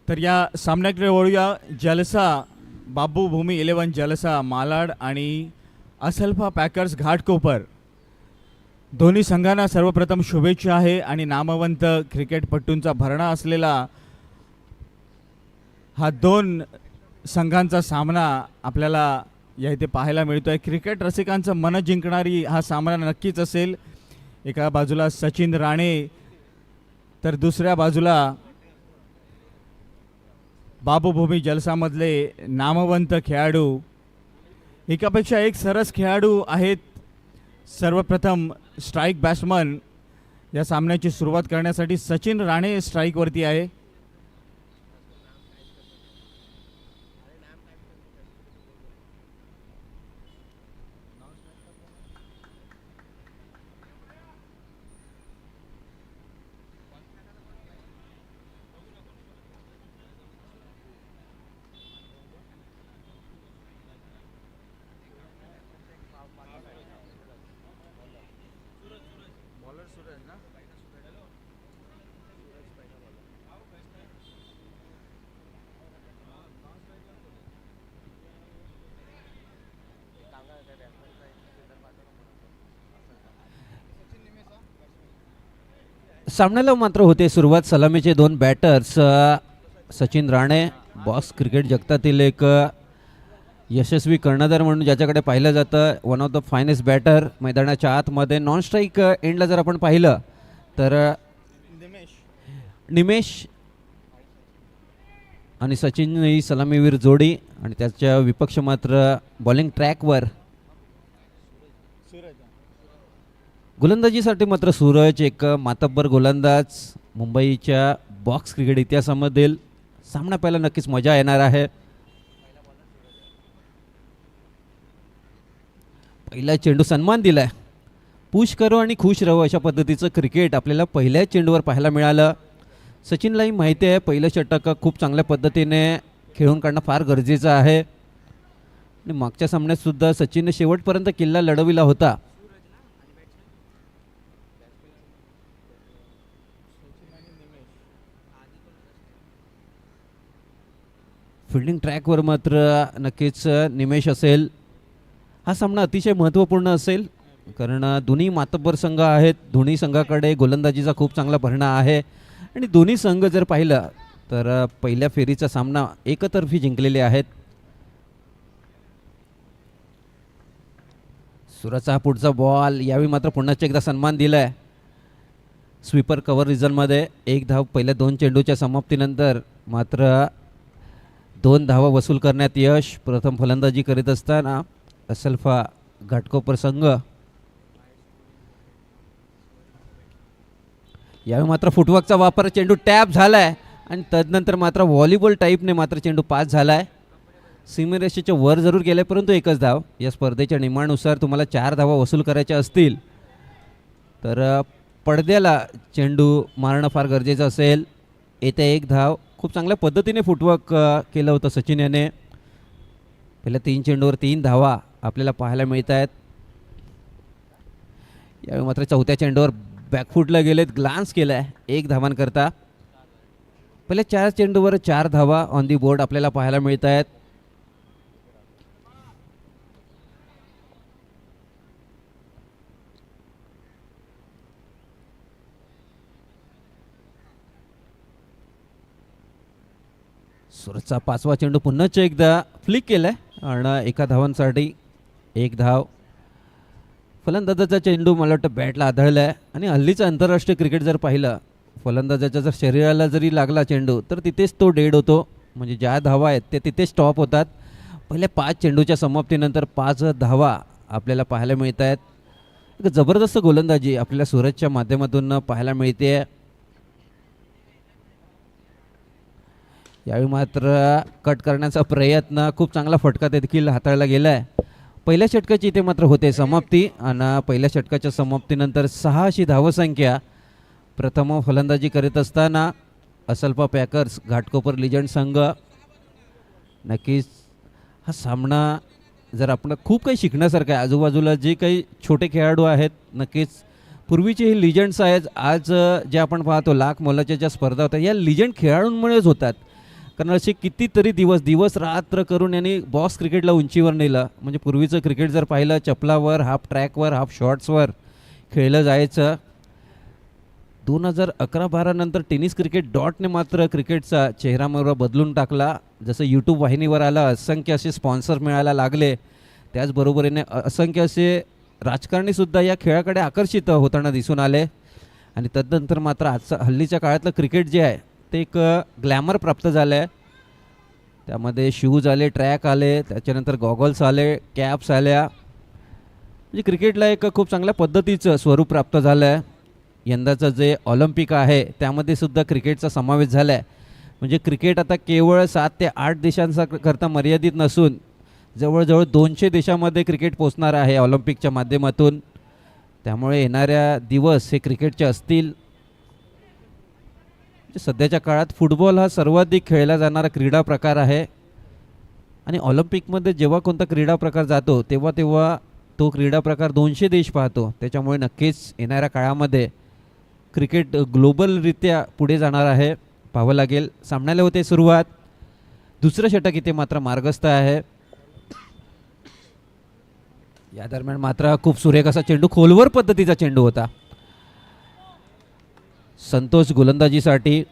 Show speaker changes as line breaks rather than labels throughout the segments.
तर या सामन्याकडे वळूया. जलसा बाबू भूमी 11 जलसा मालाड आणि असल्फा पॅकर्स घाटकोपर दोन्ही संघांना सर्वप्रथम शुभेच्छा आहे. आणि नामवंत क्रिकेटपटूंचा भरणा असलेला हा दोन संघांचा सामना आपल्याला या इथे पाहायला मिळतोय. क्रिकेट रसिकांचं मन जिंकणारी हा सामना नक्कीच असेल. एका बाजूला सचिन राणे तर दुसऱ्या बाजूला बाबूभूमी जलसामधले नामवंत खेळाडू. एकापेक्षा एक सरस खेळाडू आहेत. सर्वप्रथम स्ट्राईक बॅट्समन या सामन्याची सुरुवात करण्यासाठी सचिन राणे स्ट्राईकवरती आहे.
सामन्याला मात्र होते सुरुवात. सलामीचे दोन batters Sachin Rane box cricket जगतातील एक यशस्वी कर्णधार म्हणून ज्याच्याकडे पाहिलं जातं. One of the finest batter मैदानाच्या आतमध्ये. नॉन स्ट्राईक एंडला जर आपण पाहिलं तर निमेश आणि सचिन ही सलामीवीर जोडी आणि त्याच्या विपक्ष मात्र बॉलिंग ट्रॅकवर गोलंदाजीसाठी मात्र सूरज एक मातब्बर गोलंदाज. मुंबईच्या बॉक्स क्रिकेट इतिहासामधील सामना पाहायला नक्कीच मजा येणार आहे. पहिला चेंडू सन्मान दिलाय. पुश करो आणि खुश रहो अशा पद्धतीचं क्रिकेट आपल्याला पहिल्या चेंडूवर पाहायला मिळालं. सचिनलाही माहिती आहे पहिलं षटक खूप चांगल्या पद्धतीने खेळून काढणं फार गरजेचं आहे. आणि मागच्या सामन्यात सुद्धा सचिनने शेवटपर्यंत किल्ला लढविला होता. फिल्डिंग ट्रॅकवर मात्र नक्कीच निमेश असेल. हा सामना अतिशय महत्त्वपूर्ण असेल कारण दोन्ही मातब्बर संघ आहेत. दोन्ही संघाकडे गोलंदाजीचा खूप चांगला भरणा आहे आणि दोन्ही संघ जर पाहिलं तर पहिल्या फेरीचा सामना एकतर्फी जिंकलेले आहेत. सुरजचा हा पुढचा बॉल. यावेळी मात्र पुन्हा एकदा सन्मान दिलाय. स्वीपर कव्हर रिझनमध्ये एक धाव पहिल्या दोन चेंडूच्या समाप्तीनंतर मात्र 2 धावा वसूल करण्यात यश. प्रथम फलंदाजी करीत असताना असल्फा घाटकोपर संघ. यावेळी मात्र फुटवर्कचा वापर. चेंडू टॅप झालाय आणि तदनंतर मात्र व्हॉलीबॉल टाईपने मात्र चेंडू पास झालाय. सीमारेषेच्या वर जरूर गेले परंतु एकच धाव. या स्पर्धेच्या नियमानुसार तुम्हाला 4 धावा वसूल करायच्या असतील तर पडद्याला चेंडू मारणं फार गरजेचं असेल. येत्या 1 धाव. खूप चांगल्या पद्धतीने फुटवर्क केलं होतं सचिन याने. पहिल्या 3 चेंडूवर 3 धावा आपल्याला पाहायला मिळत आहेत. यावेळी मात्र चौथ्या चेंडूवर बॅकफुटला गेलेत. ग्लान्स केला आहे 1 धावांकरता. पहिल्या 4 चेंडूवर 4 धावा ऑन दी बोर्ड आपल्याला पाहायला मिळत आहेत. सुरजचा 5वा चेंडू पुन्हा एकदा फ्लिक केलाय आणि 1 धावांसाठी 1 धाव. फलंदाजाचा चेंडू मला वाटतं बॅटला आदळलाय आणि हल्लीचं आंतरराष्ट्रीय क्रिकेट जर पाहिलं फलंदाजाच्या जर शरीराला जरी लागला चेंडू तर तिथेच तो डेड होतो. म्हणजे ज्या धावा आहेत ते तिथेच स्टॉप होतात. पहिल्या 5 चेंडूच्या समाप्तीनंतर 5 धावा आपल्याला पाहायला मिळत आहेत. एक जबरदस्त गोलंदाजी आपल्याला सूरजच्या माध्यमातून पाहायला मिळते. यावेळी मात्र कट करण्याचा प्रयत्न. खूप चांगला फटका देखील हाताळला गेला आहे. पहिल्या षटकाची इथे मात्र होते समाप्ती आणि पहिल्या षटकाच्या समाप्तीनंतर 6 अशी धावसंख्या. प्रथम फलंदाजी करीत असताना असल्फा पॅकर्स घाटकोपर लिजंड संघ. नक्कीच हा सामना जर आपण खूप काही शिकण्यासारखं आहे. आजूबाजूला जे काही छोटे खेळाडू आहेत नक्कीच पूर्वीचे हे लिजंड्स आहेत. आज जे आपण पाहतो लाख मोलाच्या ज्या स्पर्धा होतात या लिजंड खेळाडूंमुळेच होतात. कारण असे कितीतरी दिवस रात्र करून यांनी बॉक्स क्रिकेटला उंचीवर नेलं. म्हणजे पूर्वीचं क्रिकेट जर पाहिलं चपलावर, हाफ ट्रॅकवर, हाफ शॉट्सवर खेळलं जायचं. 2011-12 नंतर टेनिस क्रिकेट डॉटने मात्र क्रिकेटचा चेहरा मोहरा बदलून टाकला. जसं यूट्यूब वाहिनीवर आलं, असंख्य असे स्पॉन्सर मिळायला लागले, त्याचबरोबरीने असंख्य असे राजकारणीसुद्धा या खेळाकडे आकर्षित होताना दिसून आले. आणि तदनंतर मात्र आजचं हल्लीच्या काळातलं क्रिकेट जे आहे ते एक ग्लॅमर प्राप्त झालं आहे. त्यामध्ये शूज आले, ट्रॅक आले, त्याच्यानंतर गॉगल्स आले, कॅप्स आल्या. म्हणजे क्रिकेटला एक खूप चांगल्या पद्धतीचं स्वरूप प्राप्त झालं आहे. यंदाचं जे ऑलिम्पिक आहे त्यामध्ये सुद्धा क्रिकेटचा समावेश झाला आहे. म्हणजे क्रिकेट आता केवळ 7 ते 8 देशांकरता मर्यादित नसून जवळजवळ 200 देशामध्ये क्रिकेट पोचणार आहे ऑलिम्पिकच्या माध्यमातून. त्यामुळे येणाऱ्या दिवस हे क्रिकेटचे असतील. सध्याच्या काळात फुटबॉल हा सर्वाधिक खेळला जाणारा क्रीडा प्रकार आहे. आणि ऑलिम्पिकमध्ये जेव्हा कोणता क्रीडा प्रकार जातो तेव्हा तो क्रीडा प्रकार 200 देश पाहतो. त्याच्यामुळे नक्कीच येणाऱ्या काळामध्ये क्रिकेट ग्लोबलरित्या पुढे जाणार आहे, पाहावं लागेल. सामन्याला होते सुरुवात. दुसरं षटक इथे मात्र मार्गस्थ आहे. या दरम्यान मात्र खूप सुरेख असा चेंडू, खोलवर पद्धतीचा चेंडू होता. संतोष गोलंदाजीसाठी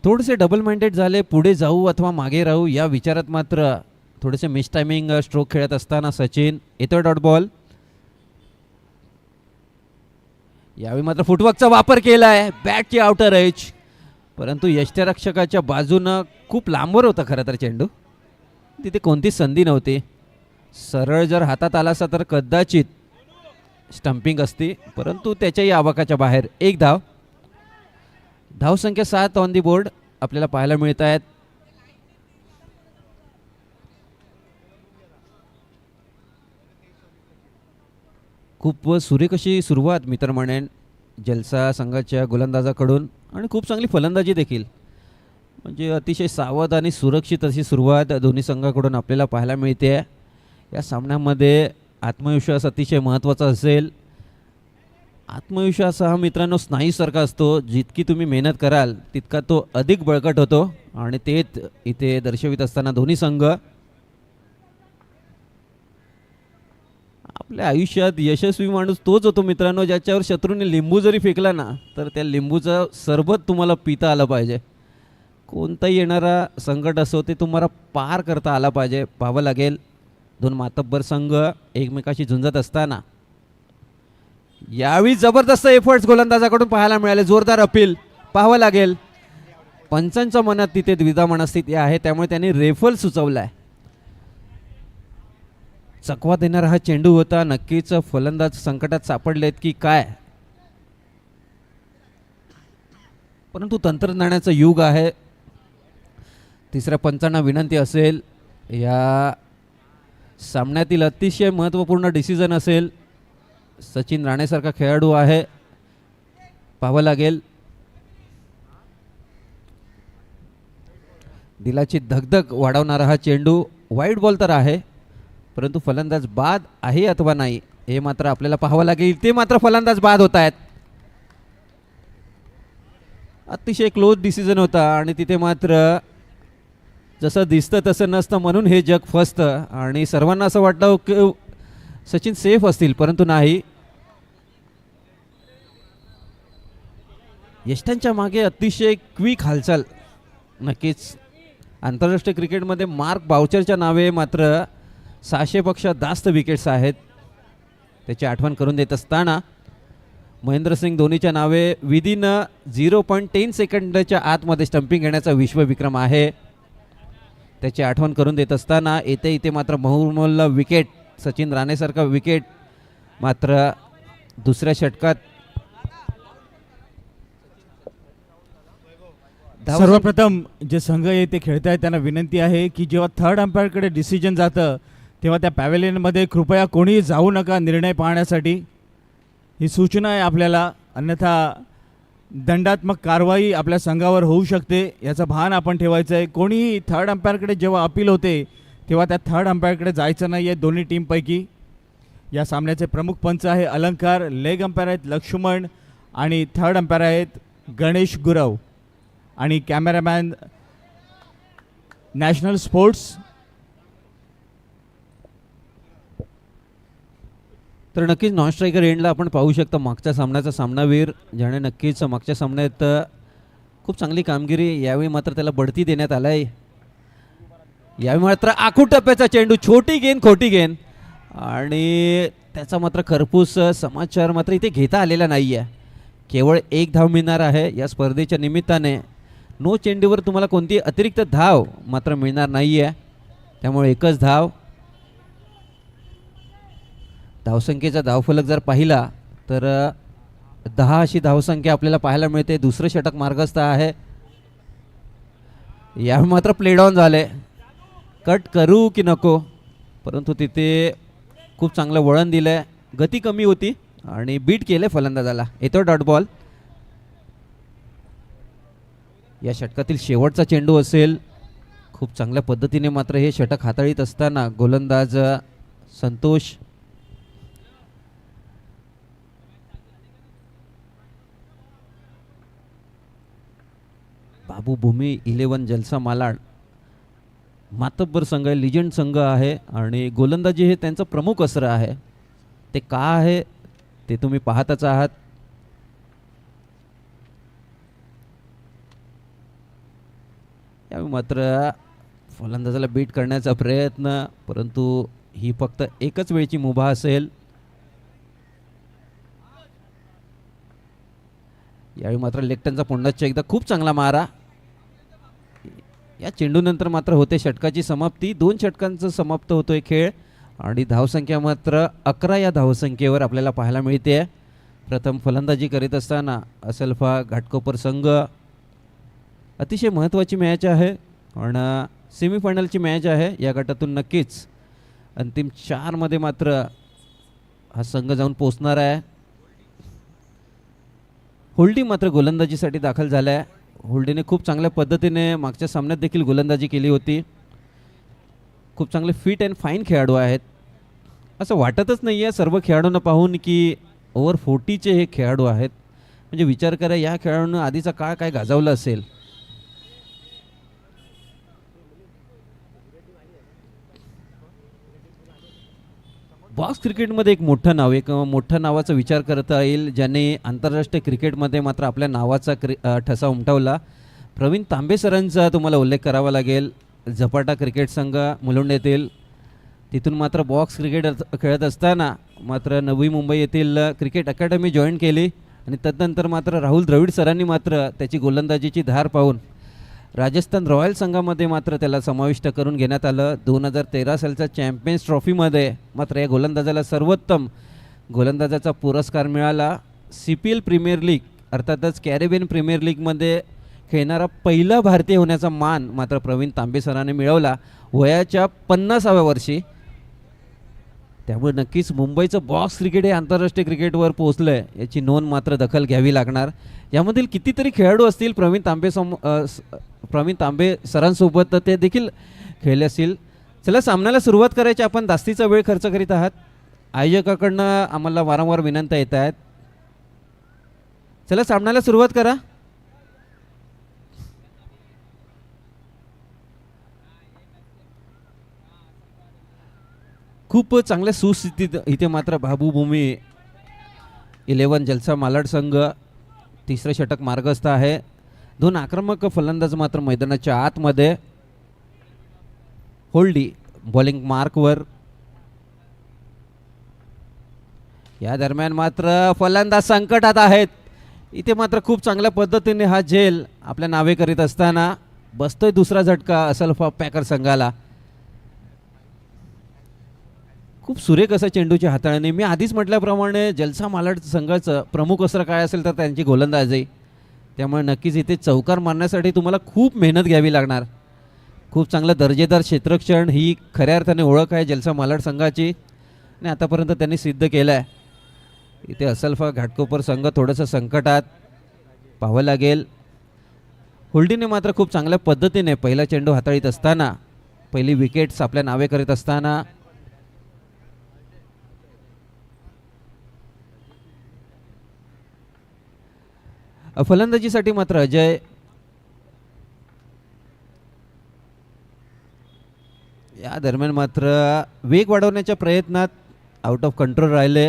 थोडेसे डबल माइंडेड झाले, पुढे जाऊ अथवा मागे राहू या विचारात मात्र थोडेसे मिस टायमिंग स्ट्रोक खेळत असताना सचिन. येतो डॉट बॉल. यावेळी मात्र फुटवर्कचा वापर केला आहे, बॅटची आउटर एज, परंतु यष्टिरक्षकाच्या बाजूनं खूप लांबवर होता खरं तर चेंडू. तिथे कोणतीच संधी नव्हती. सरळ जर हातात आला असता तर कदाचित स्टंपिंग असती, परंतु त्याच्याही आवाकाच्या बाहेर. एक धाव. धावसंख्या 7 ऑन दी बोर्ड आपल्याला पाहायला मिळत आहेत. खूप सुरेख अशी सुरुवात मी तर म्हणेन जलसा संघाच्या गोलंदाजाकडून, आणि खूप चांगली फलंदाजी देखील. म्हणजे अतिशय सावध आणि सुरक्षित अशी सुरुवात दोन्ही संघाकडून आपल्याला पाहायला मिळते. या सामन्यामध्ये आत्मविश्वास अतिशय महत्त्वाचा असेल. आत्मविश्वास हा मित्रांनो स्नायूसारखा असतो. जितकी तुम्ही मेहनत कराल तितका तो अधिक बळकट होतो, आणि तेच इथे दर्शवित असताना दोन्ही संघ. आपल्या आयुष्यात यशस्वी माणूस तोच होतो मित्रांनो ज्याच्यावर शत्रूने लिंबू जरी फेकला ना तर त्या लिंबूचं सरबत तुम्हाला पिता आलं पाहिजे. कोणताही येणारा संकट असो ते तुम्हाला पार करता आला पाहिजे. पाहावं लागेल. दोन मातब्बर संघ एकमेकाशी झुंजत असताना यावेळी जबरदस्त एफर्ट्स गोलंदाजाकडून पाहायला मिळाले. जोरदार अपील पाहावं लागेल. पंचांच्या मनात तिथे द्विधा मनस्थिती आहे, त्यामुळे त्यांनी रेफल सुचवला आहे. चकवा देणारा हा चेंडू होता. नक्कीच फलंदाज संकटात सापडलेत की काय, परंतु तंत्रज्ञानाचं युग आहे. तिसऱ्या पंचांना विनंती असेल, या सामन्यातील अतिशय महत्त्वपूर्ण डिसिजन असेल. सचिन राणेसारखा खेळाडू आहे, पाहावं लागेल. दिलाची धगधग वाढवणारा हा चेंडू. वाईड बॉल तर आहे, परंतु फलंदाज बाद आहे अथवा नाही हे मात्र आपल्याला पाहावं लागेल. ते मात्र फलंदाज बाद होत आहेत. अतिशय क्लोज डिसिजन होता, आणि तिथे मात्र जसं दिसतं तसं नसतं म्हणून हे जग फसतं, आणि सर्वांना असं वाटलं की सचिन सेफ असतील, परंतु नाही. यष्टांच्या मागे अतिशय क्विक हालचाल. नक्कीच आंतरराष्ट्रीय क्रिकेटमध्ये मार्क बाउचरच्या नावे मात्र 600 पेक्षा जास्त विकेट्स आहेत. त्याची आठवण करून देत असताना महेंद्रसिंग धोनीच्या नावे विदिन 0.10 सेकंदाच्या आतमध्ये स्टंपिंग घेण्याचा विश्वविक्रम आहे. त्याची आठवण करून देत असताना इथे मात्र बहुमूल्य विकेट, सचिन राणेसारखा विकेट मात्र दुसऱ्या षटकात.
सर्वप्रथम जे संघ येथे खेळत आहेत त्यांना विनंती आहे की जेव्हा थर्ड अंपायरकडे डिसिजन जातं तेव्हा त्या पॅव्हेलियनमध्ये कृपया कोणीही जाऊ नका निर्णय पाहण्यासाठी. ही सूचना आहे आपल्याला, अन्यथा दंडात्मक कारवाई आपल्या संघावर होऊ शकते, याचं भान आपण ठेवायचं आहे. कोणीही थर्ड अंपायरकडे जेव्हा अपील होते तेव्हा त्या थर्ड अंपायरकडे जायचं नाही आहे दोन्ही टीमपैकी. या सामन्याचे प्रमुख पंच आहे अलंकार, लेग अंपायर आहेत लक्ष्मण, आणि थर्ड अंपायर आहेत गणेश गुरव, आणि कॅमेरामॅन नॅशनल स्पोर्ट्स.
तर नक्कीच नॉन स्ट्रायकर एंडला आपण पाहू शकता मागच्या सामन्याचा सामनावीर ज्याने नक्कीच मागच्या सामन्यात खूप चांगली कामगिरी, यावेळी मात्र त्याला बढती देण्यात आलं आहे. यावेळी मात्र आखूड टप्प्याचा चेंडू, छोटी गेंद खोटी गेंद, आणि त्याचा मात्र खरपूस समाचार मात्र इथे घेता आलेला नाही आहे. केवळ एक धाव मिळणार आहे या स्पर्धेच्या निमित्ताने. नो चेंडूवर तुम्हाला कोणती अतिरिक्त धाव मात्र मिळणार नाही आहे, त्यामुळे एकच धाव. धावसंख्येचा धावफलक जर पाहिला तर 10 अशी धावसंख्या आपल्याला पाहायला मिळते. दुसरं षटक मार्गस्थ आहे. यावेळी मात्र प्लेडाऊन झाले, कट करू की नको, परंतु तिथे खूप चांगलं वळण दिलं, गती कमी होती आणि बीट केले फलंदाजाला. येतो डॉट बॉल. या षटकातील शेवटचा चेंडू असेल. खूप चांगल्या पद्धतीने मात्र हे षटक हाताळीत असताना गोलंदाज संतोष बाबू भूमी 11 जलसा मालाड मातब्बर संघ आहे, लिजंड संघ आहे, आणि गोलंदाजी हे त्यांचं प्रमुख अस्त्र आहे. ते का आहे ते तुम्ही पाहतच आहात. यावेळी मात्र फलंदाजाला बीट करण्याचा प्रयत्न, परंतु ही फक्त एकच वेळची मुभा असेल. यावेळी मात्र लेफ्टनचा पुन्हा एकदा खूप चांगला मारा. या चेंडूनंतर मात्र होते षटकाची समाप्ती. 2 षटकांचं समाप्त होतोय खेळ, आणि धावसंख्या मात्र 11 या धावसंख्येवर आपल्याला पाहायला मिळते. प्रथम फलंदाजी करीत असताना असलफा घाटकोपर संघ. अतिशय महत्त्वाची मॅच आहे आणि सेमीफायनलची मॅच आहे. या गटातून नक्कीच अंतिम 4 मध्ये मात्र हा संघ जाऊन पोचणार आहे. होल्डी मात्र गोलंदाजीसाठी दाखल झाला आहे. होल्डीने खूप चांगल्या पद्धतीने मागच्या सामन्यात देखील गोलंदाजी केली होती. खूप चांगले फिट अँड फाईन खेळाडू आहेत. असं वाटतच नाही आहे सर्व खेळाडूंना पाहून की ओव्हर 40चे हे खेळाडू आहेत. म्हणजे विचार करा या खेळाडूंना आधीचा काळ काय गाजवला असेल. बॉक्स क्रिकेटमध्ये एक मोठं नाव, एक मोठ्या नावाचा विचार करता येईल ज्याने आंतरराष्ट्रीय क्रिकेटमध्ये मात्र आपल्या नावाचा ठसा उमटवला. प्रवीण तांबे सरांचा तुम्हाला उल्लेख करावा लागेल. झपाटा क्रिकेट संघ मुलुंड येथील, तिथून मात्र बॉक्स क्रिकेट खेळत असताना मात्र नवी मुंबई येथील क्रिकेट अकॅडमी जॉईन केली, आणि तदनंतर मात्र राहुल द्रविड सरांनी मात्र त्याची गोलंदाजीची धार पाहून राजस्थान रॉयल संघामध्ये मात्र त्याला समाविष्ट करून घेण्यात आलं. 2013 सालच्या चॅम्पियन्स ट्रॉफीमध्ये मात्र या गोलंदाजाला सर्वोत्तम गोलंदाजाचा पुरस्कार मिळाला. CPL प्रीमियर लीग अर्थातच कॅरेबियन प्रीमियर लीगमध्ये खेळणारा पहिला भारतीय होण्याचा मान मात्र प्रवीण तांबे सरांनी मिळवला वयाच्या 50व्या वर्षी. त्यामुळे नक्कीच मुंबईचं बॉक्स क्रिकेट हे आंतरराष्ट्रीय क्रिकेटवर पोहोचलं आहे याची नोंद मात्र दखल घ्यावी लागणार. यामधील कितीतरी खेळाडू असतील प्रवीण तांबे सरांसोबत, तर ते देखील खेळले असतील. चला सामन्याला सुरुवात करायची. आपण जास्तीचा वेळ खर्च करीत आहात. आयोजकाकडनं आम्हाला वारंवार विनंत्या येत आहेत. चला सामन्याला सुरुवात करा. खूप चांगल्या सुस्थितीत इथे मात्र बाबू भूमी 11 जलसा मालाड संघ. तिसरं षटक मार्गस्थ आहे. 2 आक्रमक फलंदाज मात्र मैदानाच्या आतमध्ये. होल्डी बॉलिंग मार्कवर. या दरम्यान मात्र फलंदाज संकटात आहेत. इथे मात्र खूप चांगल्या पद्धतीने हा झेल आपल्या नावे करीत असताना बसतोय दुसरा झटका असलफा पॅकर संघाला. खूप सुरेख असा चेंडूची हाताळणी. मी आधीच म्हटल्याप्रमाणे जलसा मालाड संघाचं प्रमुख अस्त्र काय असेल तर त्यांची गोलंदाजी. त्यामुळे नक्कीच इथे चौकार मारण्यासाठी तुम्हाला खूप मेहनत घ्यावी लागणार. खूप चांगलं दर्जेदार क्षेत्ररक्षण ही खऱ्या अर्थाने ओळख आहे जलसा मालाड संघाची, आणि आतापर्यंत त्यांनी सिद्ध केलं आहे. इथे असलफा घाटकोपर संघ थोडंसं संकटात पाहावं लागेल. होल्डीने मात्र खूप चांगल्या पद्धतीने पहिला चेंडू हाताळीत असताना, पहिली विकेट्स आपल्या नावे करीत असताना फलंदाजीसाठी मात्र अजय या दरम्यान मात्र वेग वाढवण्याच्या प्रयत्नात आउट ऑफ कंट्रोल राहिले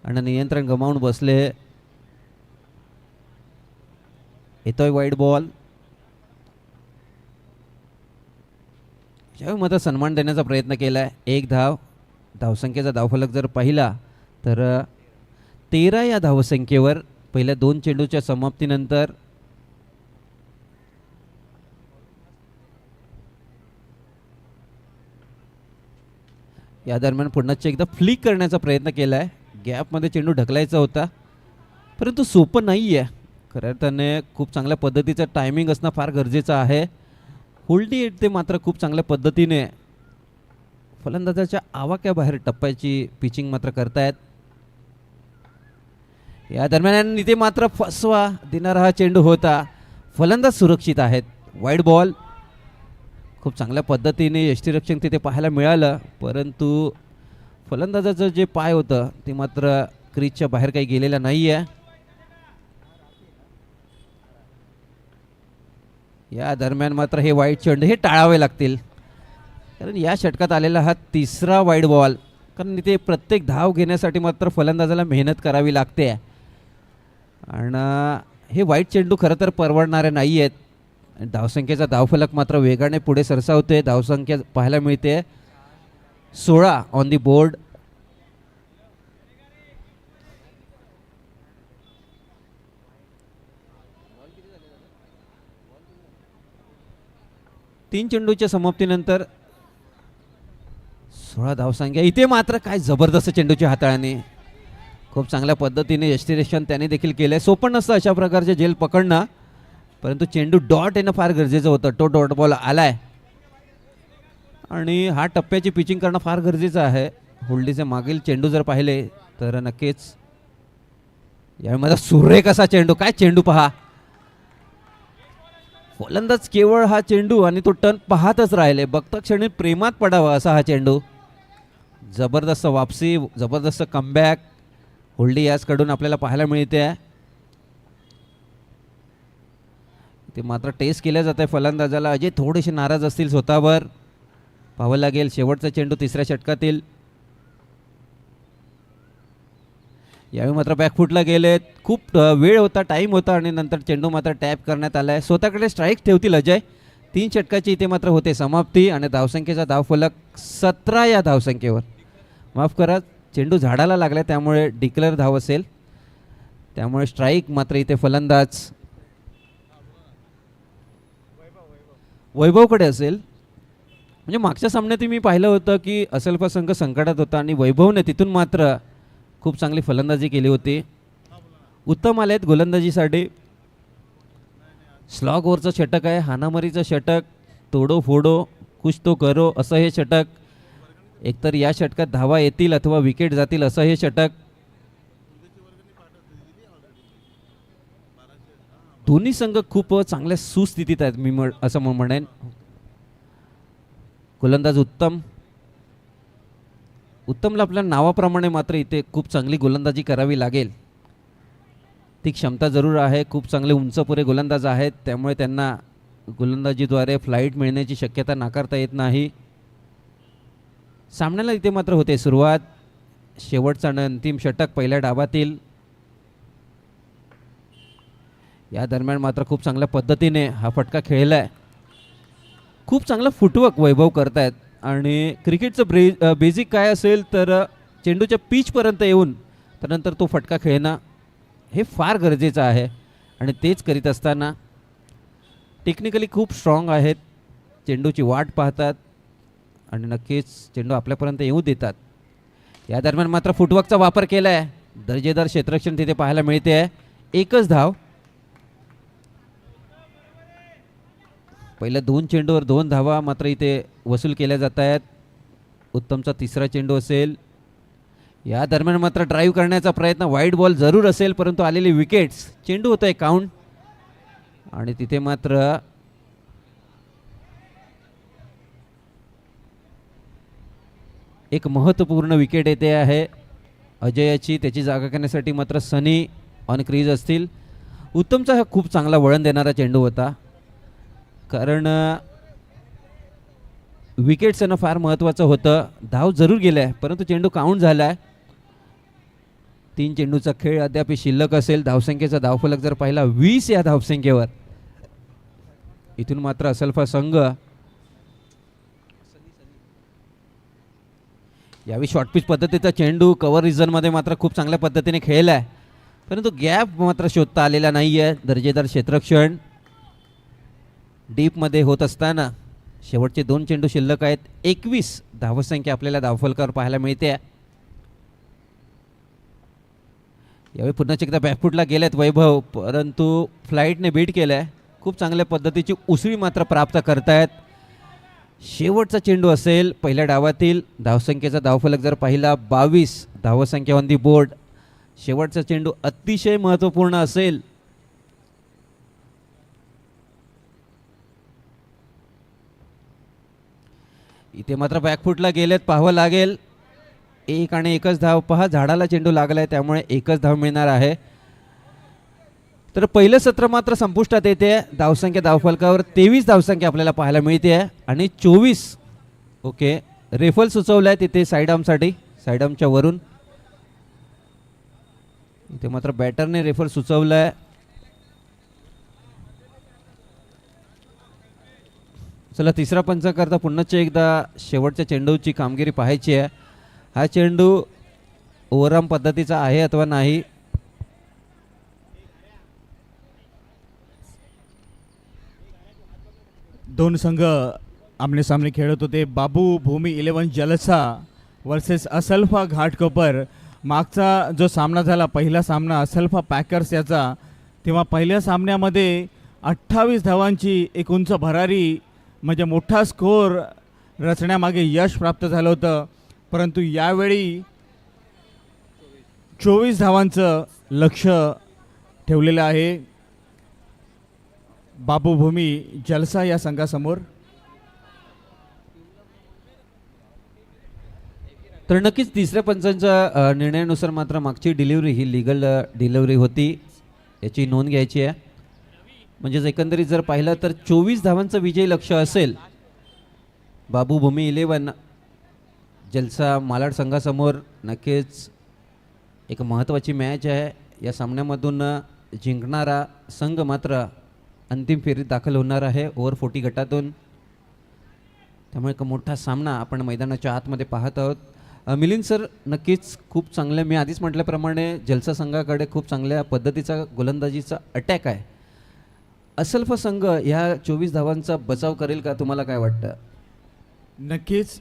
आणि नियंत्रण गमावून बसले. येतोय वाईड बॉल. यावेळी मात्र सन्मान देण्याचा प्रयत्न केला आहे. एक धाव. धावसंख्येचा धावफलक जर पाहिला तर 13 या धावसंख्येवर पहिल्या 2 चेंडूच्या समाप्तीनंतर. या दरम्यान पुन्हा एकदा फ्लिक करण्याचा प्रयत्न केला आहे. गॅपमध्ये चेंडू ढकलायचा होता परंतु सोपं नाही आहे. खऱ्या अर्थाने खूप चांगल्या पद्धतीचं टायमिंग असणं फार गरजेचं आहे. होल्डी ते मात्र खूप चांगल्या पद्धतीने फलंदाजाच्या आवाक्याबाहेर टप्प्याची पिचिंग मात्र करतायत. या दरम्यान इथे मात्र फसवा देणारा हा चेंडू होता. फलंदाज सुरक्षित आहेत. Wide ball. खूप चांगल्या पद्धतीने यष्टीरक्षण तिथे पाहायला मिळालं परंतु फलंदाजाचं जे पाय होतं ते मात्र क्रीजच्या बाहेर काही गेलेलं नाही आहे. या दरम्यान मात्र हे वाईड चेंडू हे टाळावे लागतील कारण या षटकात आलेला हा तिसरा वाईड बॉल. कारण इथे प्रत्येक धाव घेण्यासाठी मात्र फलंदाजाला मेहनत करावी लागते आणि हे वाईड चेंडू खरं तर परवडणारे नाही आहेत. धावसंख्येचा धावफलक मात्र वेगाने पुढे सरसावते. धावसंख्या पाहायला मिळते 16 ऑन दी बोर्ड. तीन चेंडूच्या समाप्तीनंतर 16 धावसंख्या. इथे मात्र काय जबरदस्त चेंडूची हाताळणी. खूप चांगल्या पद्धतीने यष्टीरक्षण त्याने देखील केलंय. सोपं नसतं अशा प्रकारचे झेल पकडणं परंतु चेंडू डॉट येणं फार गरजेचं होतं. तो डॉट बॉल आलाय आणि हा टप्प्याची पिचिंग करणं फार गरजेचं आहे. होल्डीचे मागील चेंडू जर पाहिले तर नक्कीच यावेळी माझा सुरेख असा चेंडू. काय चेंडू पहा. फलंदाज केवळ हा चेंडू आणि तो टर्न पाहतच राहिले. बघता क्षणी प्रेमात पडावा असा हा चेंडू. जबरदस्त वापसी. जबरदस्त कमबॅक होल्डी याचकडून आपल्याला पाहायला मिळते. ते मात्र टेस्ट केल्या जात आहे फलंदाजाला. अजय थोडेसे नाराज असतील स्वतःवर. पाहावं लागेल शेवटचा चेंडू तिसऱ्या षटकातील. यावेळी मात्र बॅकफुटला गेलेत. खूप वेळ होता, टाईम होता आणि नंतर चेंडू मात्र टॅप करण्यात आला आहे. स्वतःकडे स्ट्राईक ठेवतील अजय. 3 षटकाची इथे मात्र होते समाप्ती आणि धावसंख्येचा धावफलक 17 या धावसंख्येवर. माफ करा चेंडू झाडाला लागला त्यामुळे डिक्लेअर धाव असेल. त्यामुळे स्ट्राईक मात्र इथे फलंदाज वैभवकडे असेल. म्हणजे मागच्या सामन्यात मी पाहिलं होतं की असलफा संघ संकटात होता आणि वैभवने तिथून मात्र खूप चांगली फलंदाजी केली होती. उत्तम आले आहेत गोलंदाजीसाठी. स्लॉग ओव्हरचं षटक आहे. हानामारीचं षटक. तोडो फोडो कुछ तो करो असं हे षटक. एकतर या षटकात धावा येतील अथवा विकेट जातील असं हे षटक. दोन्ही संघ खूप चांगल्या सुस्थितीत आहेत मी असं म्हणेन. गोलंदाज उत्तमला आपल्या नावाप्रमाणे मात्र इथे खूप चांगली गोलंदाजी करावी लागेल. ती क्षमता जरूर आहे. खूप चांगले उंचपुरे गोलंदाज आहेत त्यामुळे त्यांना गोलंदाजीद्वारे फ्लाईट मिळण्याची शक्यता नाकारता येत नाही. सामन्याला इथे मात्र होते सुरुवात. शेवटचा आणि अंतिम षटक पहिल्या डावातील. या दरम्यान मात्र खूप चांगल्या पद्धतीने हा फटका खेळलाय. खूप चांगलं फुटवर्क वैभव करतायत आणि क्रिकेटचं बेसिक काय असेल तर चेंडूच्या पिचपर्यंत येऊन त्यानंतर तो फटका खेळणं हे फार गरजेचं आहे आणि तेच करीत असताना टेक्निकली खूप स्ट्रॉंग आहेत. चेंडूची वाट पाहतात आणि नक्कीच चेंडू आपल्यापर्यंत येऊ देतात. या दरम्यान मात्र फुटवर्कचा वापर केला आहे. दर्जेदार क्षेत्ररक्षण तिथे पाहायला मिळते आहे. एकच धाव. पहिल्या 2 चेंडूवर 2 धावा मात्र इथे वसूल केल्या जात आहेत. उत्तमचा तिसरा चेंडू असेल. या दरम्यान मात्र ड्राईव्ह करण्याचा प्रयत्न. वाईड बॉल जरूर असेल परंतु आलेली विकेट्स. चेंडू होतोय काउंट आणि तिथे मात्र एक महत्त्वपूर्ण विकेट येते आहे अजयाची. त्याची जागा करण्यासाठी मात्र सनी ऑन क्रीज असतील. उत्तमचा हा खूप चांगला वळण देणारा चेंडू होता कारण विकेट्स येणं फार महत्त्वाचं होतं. धाव जरूर गेल्या परंतु चेंडू काउंट झाला आहे. 3 चेंडूचा खेळ अद्याप शिल्लक असेल. धावसंख्येचा धावफलक जर पाहिला 20 या धावसंख्येवर. इथून मात्र असल्फा संघ यावेळी शॉर्ट पिच पद्धतीचा चेंडू कव्हर रिझनमध्ये मात्र खूप चांगल्या पद्धतीने खेळला आहे परंतु गॅप मात्र शोधता आलेला नाही आहे. दर्जेदार क्षेत्ररक्षण डीपमध्ये होत असताना शेवटचे 2 चेंडू शिल्लक आहेत. 21 धावसंख्या आपल्याला धावफलकावर पाहायला मिळते. यावेळी पुन्हा एकदा बॅकफुटला गेलेत वैभव परंतु फ्लाईटने बीट केलं आहे. खूप चांगल्या पद्धतीची उसळी मात्र प्राप्त करतायत. शेवटचा चेंडू असेल पहिल्या डावातील. धावसंख्येचा धावफलक जर पाहिला 22 धावसंख्या ऑन दी बोर्ड. शेवटचा चेंडू अतिशय महत्त्वपूर्ण असेल. इथे मात्र बॅकफुटला गेलेत पाहावं लागेल. 1 आणि 1च धाव. पहा झाडाला चेंडू लागलाय त्यामुळे 1च धाव मिळणार आहे. तर पहिलं सत्र मात्र संपुष्टात येते. धावसंख्या धावफलकावर 23 धावसंख्या आपल्याला पाहायला मिळते आणि 24 ओके रेफल सुचवलाय तिथे साईड आर्मसाठी. साईड आर्मच्या वरून इथे मात्र बॅटरने रेफल सुचवलाय. चला तिसरा पंच करता पुन्हा एकदा शेवटच्या चेंडूची कामगिरी पाहायची आहे. हा चेंडू ओव्हरआर्म पद्धतीचा आहे अथवा नाही.
दोन संघ आमने सामने खेळत होते. बाबू भूमी 11 जलसा वर्सेस असल्फा घाटकोपर. मागचा जो सामना झाला पहिला सामना असल्फा पॅकर्स याचा, तेव्हा पहिल्या सामन्यामध्ये 28 धावांची एक उंच भरारी म्हणजे मोठा स्कोर रचण्यामागे यश प्राप्त झालं होतं. परंतु यावेळी 24 धावांचं लक्ष ठेवलेलं आहे बाबूभूमी जलसा या संघासमोर.
तर नक्कीच तिसऱ्या पंचांच्या निर्णयानुसार मात्र मागची डिलिव्हरी ही लिगल डिलिव्हरी होती याची नोंद घ्यायची आहे. म्हणजेच एकंदरीत जर पाहिलं तर 24 धावांचं विजयी लक्ष असेल बाबूभूमी 11 जलसा मालाड संघासमोर. नक्कीच एक महत्त्वाची मॅच आहे. या सामन्यामधून जिंकणारा संघ मात्र अंतिम फेरीत दाखल होणार आहे ओव्हर 40 गटातून. त्यामुळे एक मोठा सामना आपण मैदानाच्या आतमध्ये पाहत आहोत. मिलिंद सर नक्कीच खूप चांगलं, मी आधीच म्हटल्याप्रमाणे जलसा संघाकडे खूप चांगल्या पद्धतीचा गोलंदाजीचा अटॅक आहे. असल्फा संघ ह्या 24 धावांचा बचाव करेल का, तुम्हाला काय वाटतं?
नक्कीच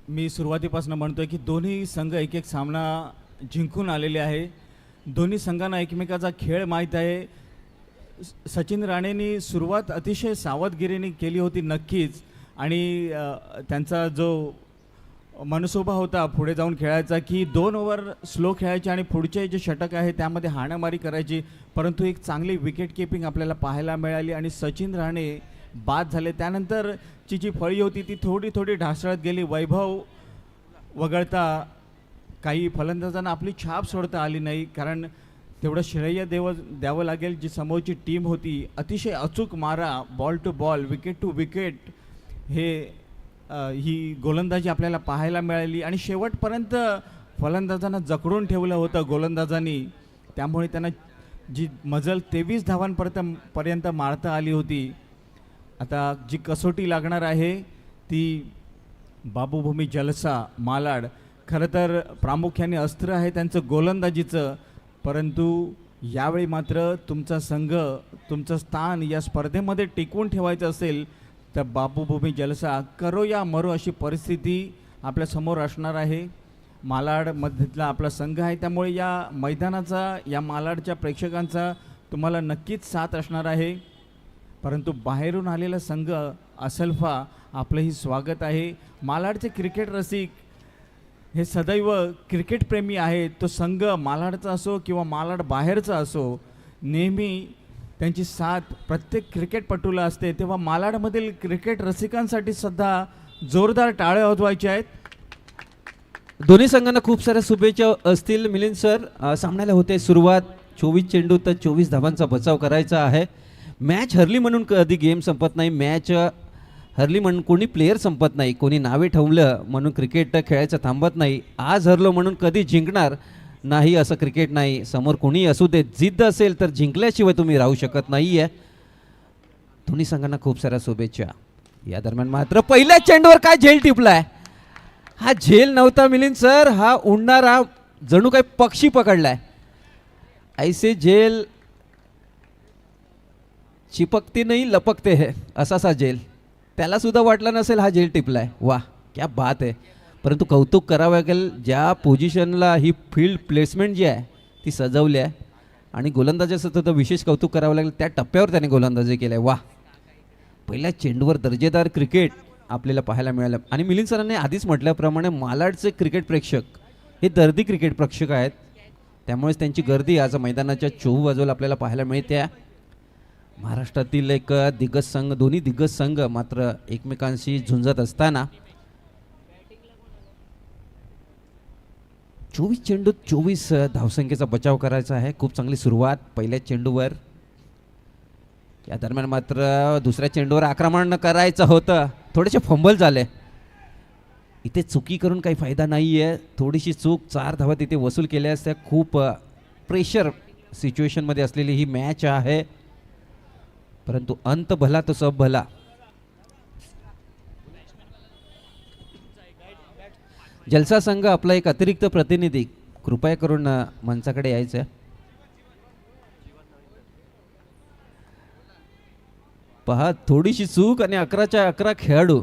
मी सुरुवातीपासून म्हणतोय की दोन्ही संघ एक एक सामना जिंकून आलेले आहे. दोन्ही संघांना एकमेकाचा खेळ माहीत आहे. सचिन राणेंनी सुरुवात अतिशय सावधगिरीने केली होती नक्कीच, आणि त्यांचा जो मनसोबा होता पुढे जाऊन खेळायचा की 2 ओव्हर स्लो खेळायचे आणि पुढचे जे षटक आहे त्यामध्ये हाणामारी करायची. परंतु एक चांगली विकेट किपिंग आपल्याला पाहायला मिळाली आणि सचिन राणे बाद झाले. त्यानंतर जी फळी होती ती थोडी थोडी ढासळत गेली. वैभव वगळता काही फलंदाजांना आपली छाप सोडता आली नाही, कारण तेवढं श्रेय द्यावं लागेल. जी समोरची टीम होती अतिशय अचूक मारा, ball to ball, wicket to wicket, हे ही गोलंदाजी आपल्याला पाहायला मिळाली. आणि शेवटपर्यंत फलंदाजांना जखडून ठेवलं होतं गोलंदाजांनी, त्यामुळे त्यांना जी मजल 23 धावांपर्यंत मारता आली होती. आता जी कसोटी लागणार आहे ती बाबूभूमी जलसा मालाड. खरं तर प्रामुख्याने अस्त्र आहे त्यांचं गोलंदाजीचं, परंतु यावेळी मात्र तुमचा संघ तुमचं स्थान या स्पर्धेमध्ये टिकवून ठेवायचं असेल तर बाबूभूमी जलसा करो या मरो अशी परिस्थिती आपल्यासमोर असणार आहे. मालाडमधला आपला संघ आहे, त्यामुळे या मैदानाचा, या मालाडच्या प्रेक्षकांचा तुम्हाला नक्कीच साथ असणार आहे. परंतु बाहेरून आलेला संघ असल्फा आपलंही स्वागत आहे. मालाडचे क्रिकेट रसिक हे सदैव क्रिकेटप्रेमी आहेत. तो संघ मालाडचा असो किंवा मालाड बाहेरचा असो, नेहमी त्यांची साथ प्रत्येक क्रिकेटपटूला असते. तेव्हा मालाडमधील क्रिकेट रसिकांसाठी सुद्धा जोरदार टाळ्या वाजवायच्या आहेत.
दोन्ही संघांना खूप साऱ्या शुभेच्छा असतील. मिलिंद सर, सामन्याला होते सुरुवात. 24 चेंडू तर 24 धावांचा बचाव करायचा आहे. मॅच हरली म्हणून कधी गेम संपत नाही. मॅच हरली म्हणून कोणी प्लेयर संपत नाही, कोणी नावे ठेवलं म्हणून क्रिकेट खेळायचं थांबत नाही. आज हरलो म्हणून कधी जिंकणार नाही असं क्रिकेट नाही. समोर कोणी असू दे, जिद्द असेल तर जिंकल्याशिवाय तुम्ही राहू शकत नाही आहे. दोन्ही संघांना खूप साऱ्या शुभेच्छा. या दरम्यान मात्र पहिल्या चेंडूवर काय झेल टिपलाय. हा झेल नव्हता मिलिंद सर, हा उडणारा जणू काही पक्षी पकडलाय. ऐसे झेल चिपकते नाही लपकते है, असा झेल. त्याला सुद्धा वाटलं नसेल हा झेल टिपलाय. वा क्या बात आहे. परंतु कौतुक करावं लागेल, ज्या पोझिशनला ही फील्ड प्लेसमेंट जी आहे ती सजवली आहे आणि गोलंदाजाचं तर विशेष कौतुक करावं लागेल, त्या टप्प्यावर त्याने गोलंदाजी केलं आहे. वा, पहिल्या चेंडूवर दर्जेदार क्रिकेट आपल्याला पाहायला मिळालं. आणि मिलिंद सरांनी आधीच म्हटल्याप्रमाणे मालाडचे क्रिकेट प्रेक्षक हे दर्दी क्रिकेट प्रेक्षक आहेत, त्यामुळेच त्यांची गर्दी आज मैदानाच्या चोहू बाजूला आपल्याला पाहायला मिळते. महाराष्ट्रातील एक दिग्गज संघ, दोन्ही दिग्गज संघ मात्र एकमेकांशी झुंजत असताना 24 चेंडूत 24 धावसंख्येचा बचाव करायचा आहे. खूप चांगली सुरुवात पहिल्या चेंडूवर. या दरम्यान मात्र दुसऱ्या चेंडूवर आक्रमण करायचं होतं, थोडेसे फंबल झाले. इथे चुकी करून काही फायदा नाही आहे. थोडीशी चूक, 4 धावा तिथे वसूल केल्या असत्या. खूप प्रेशर सिच्युएशनमध्ये असलेली ही मॅच आहे, परंतु अंत भला तो सब भला. जलसा संघ आपला एक अतिरिक्त प्रतिनिधी कृपया करून मंचाकडे यायचं आहे. पहा, थोडीशी चूक आणि 11च्या 11 खेळाडू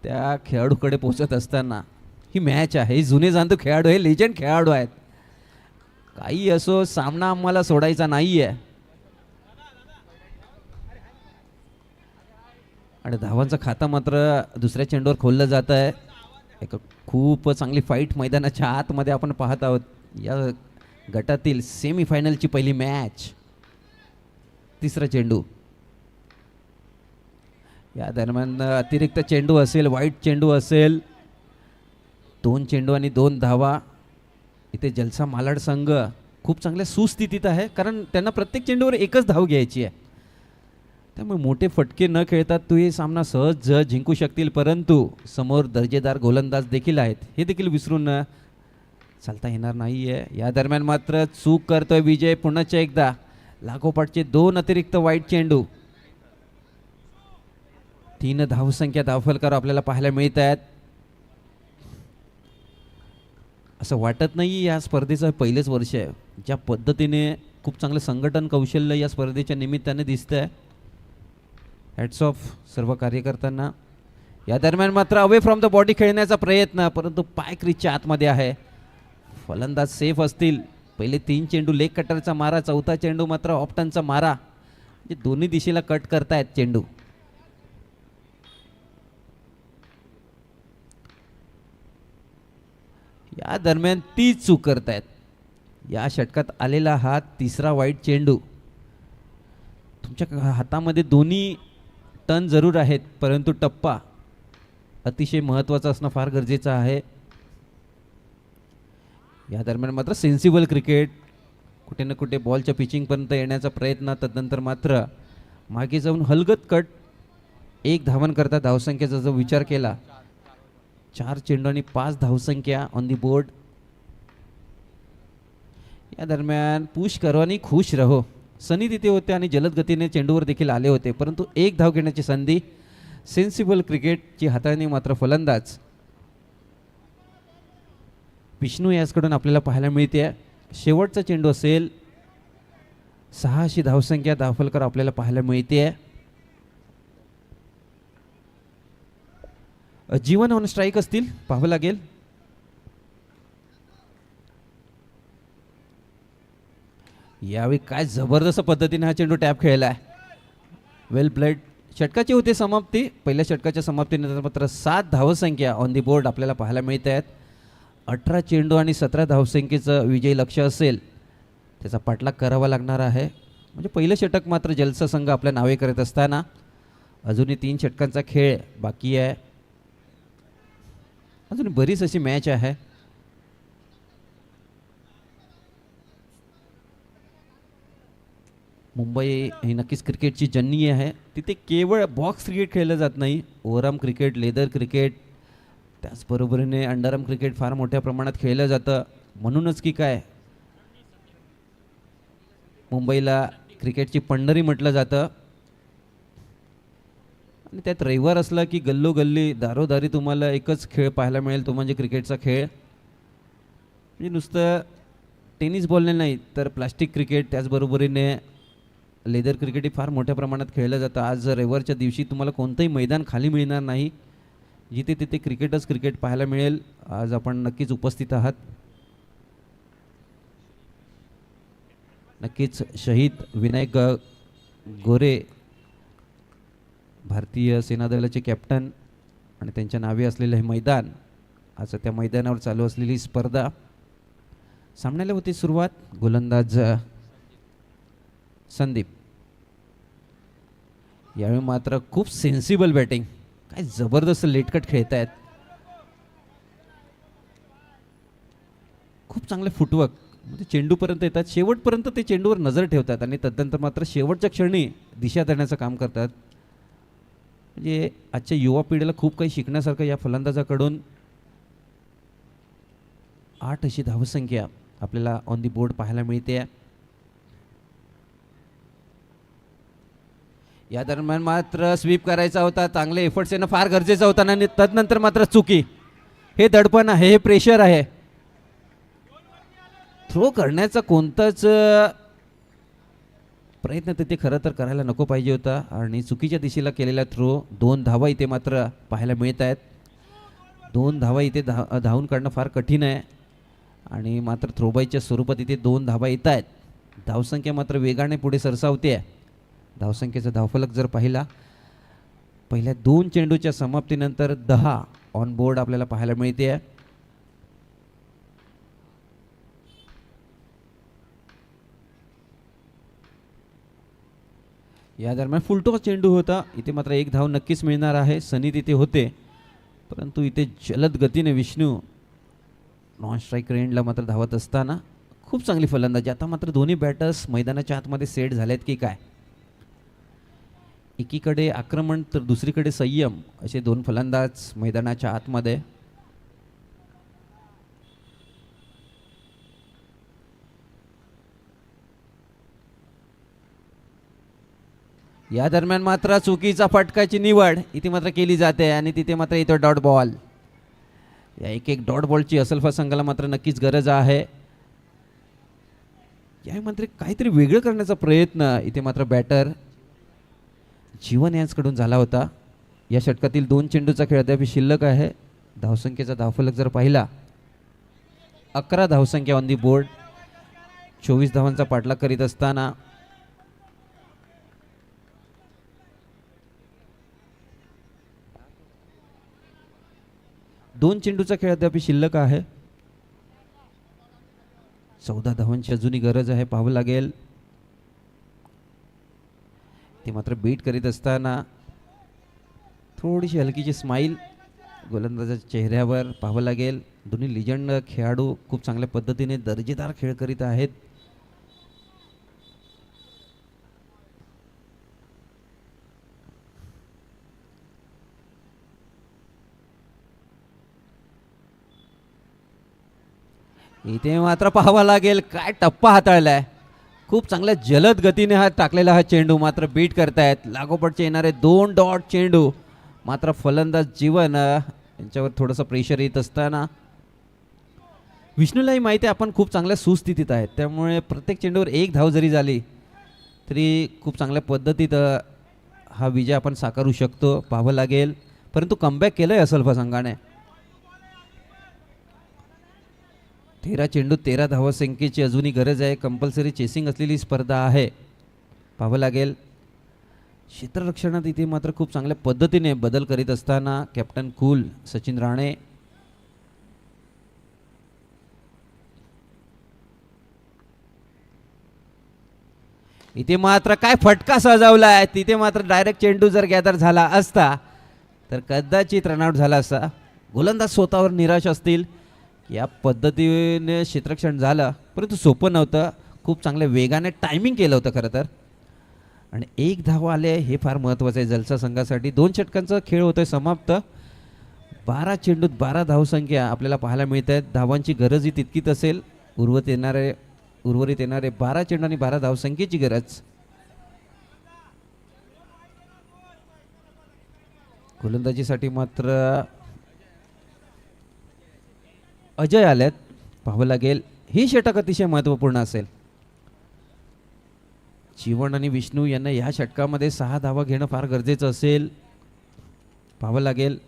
त्या खेळाडूकडे पोहोचत असताना ही मॅच आहे. ही जुने जाणतो खेळाडू, हे लेजंड खेळाडू आहेत. काही असो, सामना आम्हाला सोडायचा नाही आहे. आणि धावांचा खाता मात्र दुसऱ्या चेंडूवर खोललं जात आहे. एक खूप चांगली फाईट मैदानाच्या आतमध्ये आपण पाहत आहोत. या गटातील सेमीफायनलची पहिली मॅच. तिसरा चेंडू. या दरम्यान अतिरिक्त चेंडू असेल, वाईट चेंडू असेल. 2 चेंडू आणि 2 धावा. इथे जलसा मालाड संघ खूप चांगल्या सुस्थितीत आहे, कारण त्यांना प्रत्येक चेंडूवर एकच धाव घ्यायची आहे. त्यामुळे मोठे फटके न खेळता तो हे सामना सहज जिंकू शकतील, परंतु समोर दर्जेदार गोलंदाज देखील आहेत, हे देखील विसरून चालता येणार नाही आहे. या दरम्यान मात्र चूक करतोय विजय पुन्हा एकदा. लागोपाठचे 2 अतिरिक्त वाईट चेंडू. 3 धावसंख्या धावफलकार आपल्याला पाहायला मिळत आहेत. असं वाटत नाही या स्पर्धेचं पहिलेच वर्ष आहे. ज्या पद्धतीने खूप चांगलं संघटन कौशल्य या स्पर्धेच्या निमित्ताने दिसतं आहे. हॅट्स ऑफ सर्व कार्यकर्त्यांना. या दरम्यान मात्र अवे फ्रॉम द बॉडी खेळण्याचा प्रयत्न, परंतु पाय क्रीजच्या आतमध्ये आहे. फलंदाज सेफ असतील. पहिले 3 चेंडू लेग कटरचा मारा, 4था चेंडू मात्र ऑफ टर्नचा मारा. जे दोन्ही दिशेला कट करतायत चेंडू. या दरम्यान ती चूक करतायत. या षटकात आलेला हा तिसरा वाईट चेंडू. तुमच्या हातामध्ये दोन्ही टर्न जरूर आहेत, परंतु टप्पा अतिशय महत्त्वाचा असणं फार गरजेचं आहे. या दरम्यान मात्र सेन्सिबल क्रिकेट. कुठे ना कुठे बॉलच्या पिचिंगपर्यंत येण्याचा प्रयत्न, तदनंतर मात्र मागे जाऊन हलगत कट. 1 धावन करता धावसंख्येचा जो विचार केला, 4 चेंडू आणि 5 धावसंख्या ऑन दी बोर्ड. या दरम्यान पुश करो आणि खुश रहो. सनी तिथे होते आणि जलद गतीने चेंडूवर देखील आले होते, परंतु 1 धाव घेण्याची संधी. सेन्सिबल क्रिकेटची हाताळणी मात्र फलंदाज विष्णू यासकडून आपल्याला पाहायला मिळते. शेवटचा चेंडू असेल. 600 धावसंख्या धावफलकर आपल्याला पाहायला मिळते. जीवन ऑन स्ट्राईक असतील, पाहावं लागेल. यावेळी काय जबरदस्त पद्धतीने हा चेंडू टॅप खेळलाय. वेल प्लेड. षटकाची होते समाप्ती. पहिल्या षटकाच्या समाप्तीनंतर मात्र 7 धावसंख्या ऑन दी बोर्ड आपल्याला पाहायला मिळत आहेत. 18 चेंडू आणि 17 धावसंख्येचं विजयी लक्ष्य असेल, त्याचा पाठलाग करावा लागणार आहे. म्हणजे पहिलं षटक मात्र जलसा संघ आपल्या नावे करत असताना अजूनही 3 षटकांचा खेळ बाकी आहे. अजून बरीच अशी मॅच आहे. मुंबई ही नक्कीच क्रिकेटची जननी आहे. तिथे केवळ बॉक्स क्रिकेट खेळलं जात नाही, ओव्हरआर्म क्रिकेट, लेदर क्रिकेट, त्याचबरोबरीने अंडरआर्म क्रिकेट फार मोठ्या प्रमाणात खेळलं जातं. म्हणूनच की काय मुंबईला क्रिकेटची पंढरी म्हटलं जातं. आणि त्यात रविवार असला की गल्लोगल्ली दारोदारी तुम्हाला एकच खेळ पाहायला मिळेल, तो म्हणजे क्रिकेटचा खेळ. म्हणजे नुसतं टेनिस बॉलने नाही तर प्लास्टिक क्रिकेट, त्याचबरोबरीने लेदर क्रिकेट ही फार मोठ्या प्रमाणात खेळलं जातं. आज रविवारच्या दिवशी तुम्हाला कोणतंही मैदान खाली मिळणार नाही, जिथे तिथे क्रिकेटच क्रिकेट पाहायला मिळेल. आज आपण नक्कीच उपस्थित आहात. नक्कीच शहीद विनायक गोरे भारतीय सेनादलाचे कॅप्टन आणि त्यांच्या नावे असलेलं हे मैदान, आज त्या मैदानावर चालू असलेली स्पर्धा. सामन्याला होती सुरुवात. गोलंदाज संदीप. यावेळी मात्र खूप सेन्सिबल बॅटिंग, काय जबरदस्त लेटकट खेळत आहेत. खूप चांगले फुटवर्क, म्हणजे चेंडूपर्यंत येतात, शेवटपर्यंत ते चेंडूवर नजर ठेवतात आणि तदनंतर मात्र शेवटच्या क्षणी दिशा देण्याचं काम करतात. म्हणजे आजच्या युवा पिढीला खूप काही शिकण्यासारखं या फलंदाजाकडून. 8 अशी धावसंख्या आपल्याला ऑन दी बोर्ड पाहायला मिळते. या दरम्यान मात्र स्वीप करायचा होता, चांगले एफर्ट्स येणं फार गरजेचं होतं आणि तदनंतर मात्र चुकी. हे दडपण आहे, हे प्रेशर आहे. थ्रो करण्याचा कोणताच प्रयत्न तिथे खरं तर करायला नको पाहिजे होता आणि चुकीच्या दिशेला केलेला थ्रो. 2 धावा इथे मात्र पाहायला मिळत आहेत. 2 धावा इथे धावून काढणं फार कठीण आहे आणि मात्र थ्रोबाईच्या स्वरूपात इथे 2 धावा येत आहेत. धावसंख्या मात्र वेगाने पुढे सरसावते आहे. धावसंख्येचा धावफलक जर पाहिला, पहिल्या 2 चेंडूच्या समाप्तीनंतर 10 ऑन बोर्ड आपल्याला पाहायला मिळते आहे. या दरम्यान फुलटॉस चेंडू होता, इथे मात्र 1 धाव नक्कीच मिळणार आहे. सनी तिथे होते, परंतु इथे जलद गतीने विष्णू नॉन स्ट्राईक रेंजला मात्र धावत असताना खूप चांगली फलंदाजी. आता मात्र दोन्ही बॅटर्स मैदानाच्या आतमध्ये सेट झालेत की काय. एकीकडे आक्रमण तर दुसरीकडे संयम, असे 2 फलंदाज मैदानाच्या आतमध्ये. या दरम्यान मात्र चुकीचा फटकाची निवड इथे मात्र केली जाते आणि तिथे मात्र येतो डॉट बॉल. या एक डॉट बॉलची असलफा संघाला मात्र नक्कीच गरज आहे. या मात्र काहीतरी वेगळं करण्याचा प्रयत्न इथे मात्र बॅटर जीवन यांच्याकडून झाला होता. या षटकातील 2 चेंडूचा खेळ अद्याप शिल्लक आहे. धावसंख्येचा धावफलक जर पाहिला, 11 धावसंख्या ऑन दी बोर्ड. 24 धावांचा पाठलाग करीत असताना दोन चेंडूचा खेळ अद्याप शिल्लक आहे. 14 धावांची अजूनही गरज आहे, पाहावं लागेल. ते मात्र बीट करीत असताना थोडीशी हलकीची स्माईल गोलंदाजाच्या चेहऱ्यावर पाहावं लागेल. दोन्ही लिजंड खेळाडू खूप चांगल्या पद्धतीने दर्जेदार खेळ करीत आहेत. इथे मात्र पाहावा लागेल काय टप्पा हाताळलाय. खूप चांगल्या जलद गतीने हा टाकलेला हा चेंडू मात्र बीट करतायत. लागोपाठचे येणारे 2 डॉट चेंडू मात्र फलंदाज जीवन यांच्यावर थोडंसं प्रेशर येत असताना विष्णूलाही माहिती आहे आपण खूप चांगल्या सुस्थितीत आहेत, त्यामुळे प्रत्येक चेंडूवर 1 धाव जरी झाली तरी खूप चांगल्या पद्धतीत हा विजय आपण साकारू शकतो. पाहावं लागेल, परंतु कमबॅक केलंय असलफा संघाने. 13 चेंडू 13 धावसंख्येची अजूनही गरज आहे. कंपल्सरी चेसिंग असलेली स्पर्धा आहे. पाहावं लागेल. क्षेत्ररक्षणात इथे मात्र खूप चांगल्या पद्धतीने बदल करीत असताना कॅप्टन कूल सचिन राणे. इथे मात्र काय फटका सजवलाय. तिथे मात्र डायरेक्ट चेंडू जर गॅदर झाला असता तर कदाचित रनआउट झाला असता. गोलंदाज स्वतःवर निराश असतील. या पद्धतीने क्षेत्ररक्षण झालं, परंतु सोपं नव्हतं. खूप चांगल्या वेगाने टायमिंग केलं होतं खरं तर. आणि 1 धाव आले, हे फार महत्त्वाचं आहे जलसा संघासाठी. 2 षटकांचा खेळ होतोय समाप्त. 12 चेंडूत 12 धावसंख्या आपल्याला पाहायला मिळत आहेत. धावांची गरजही तितकीच असेल. उर्वरित येणारे 12 चेंडू आणि 12 धावसंख्येची गरज. गोलंदाजीसाठी मात्र अजय आल्यात. पाहावं लागेल, ही षटक अतिशय महत्त्वपूर्ण असेल. जीवन आणि विष्णू यांना या षटकामध्ये 6 धावा घेणं फार गरजेचं असेल. पाहावं लागेल.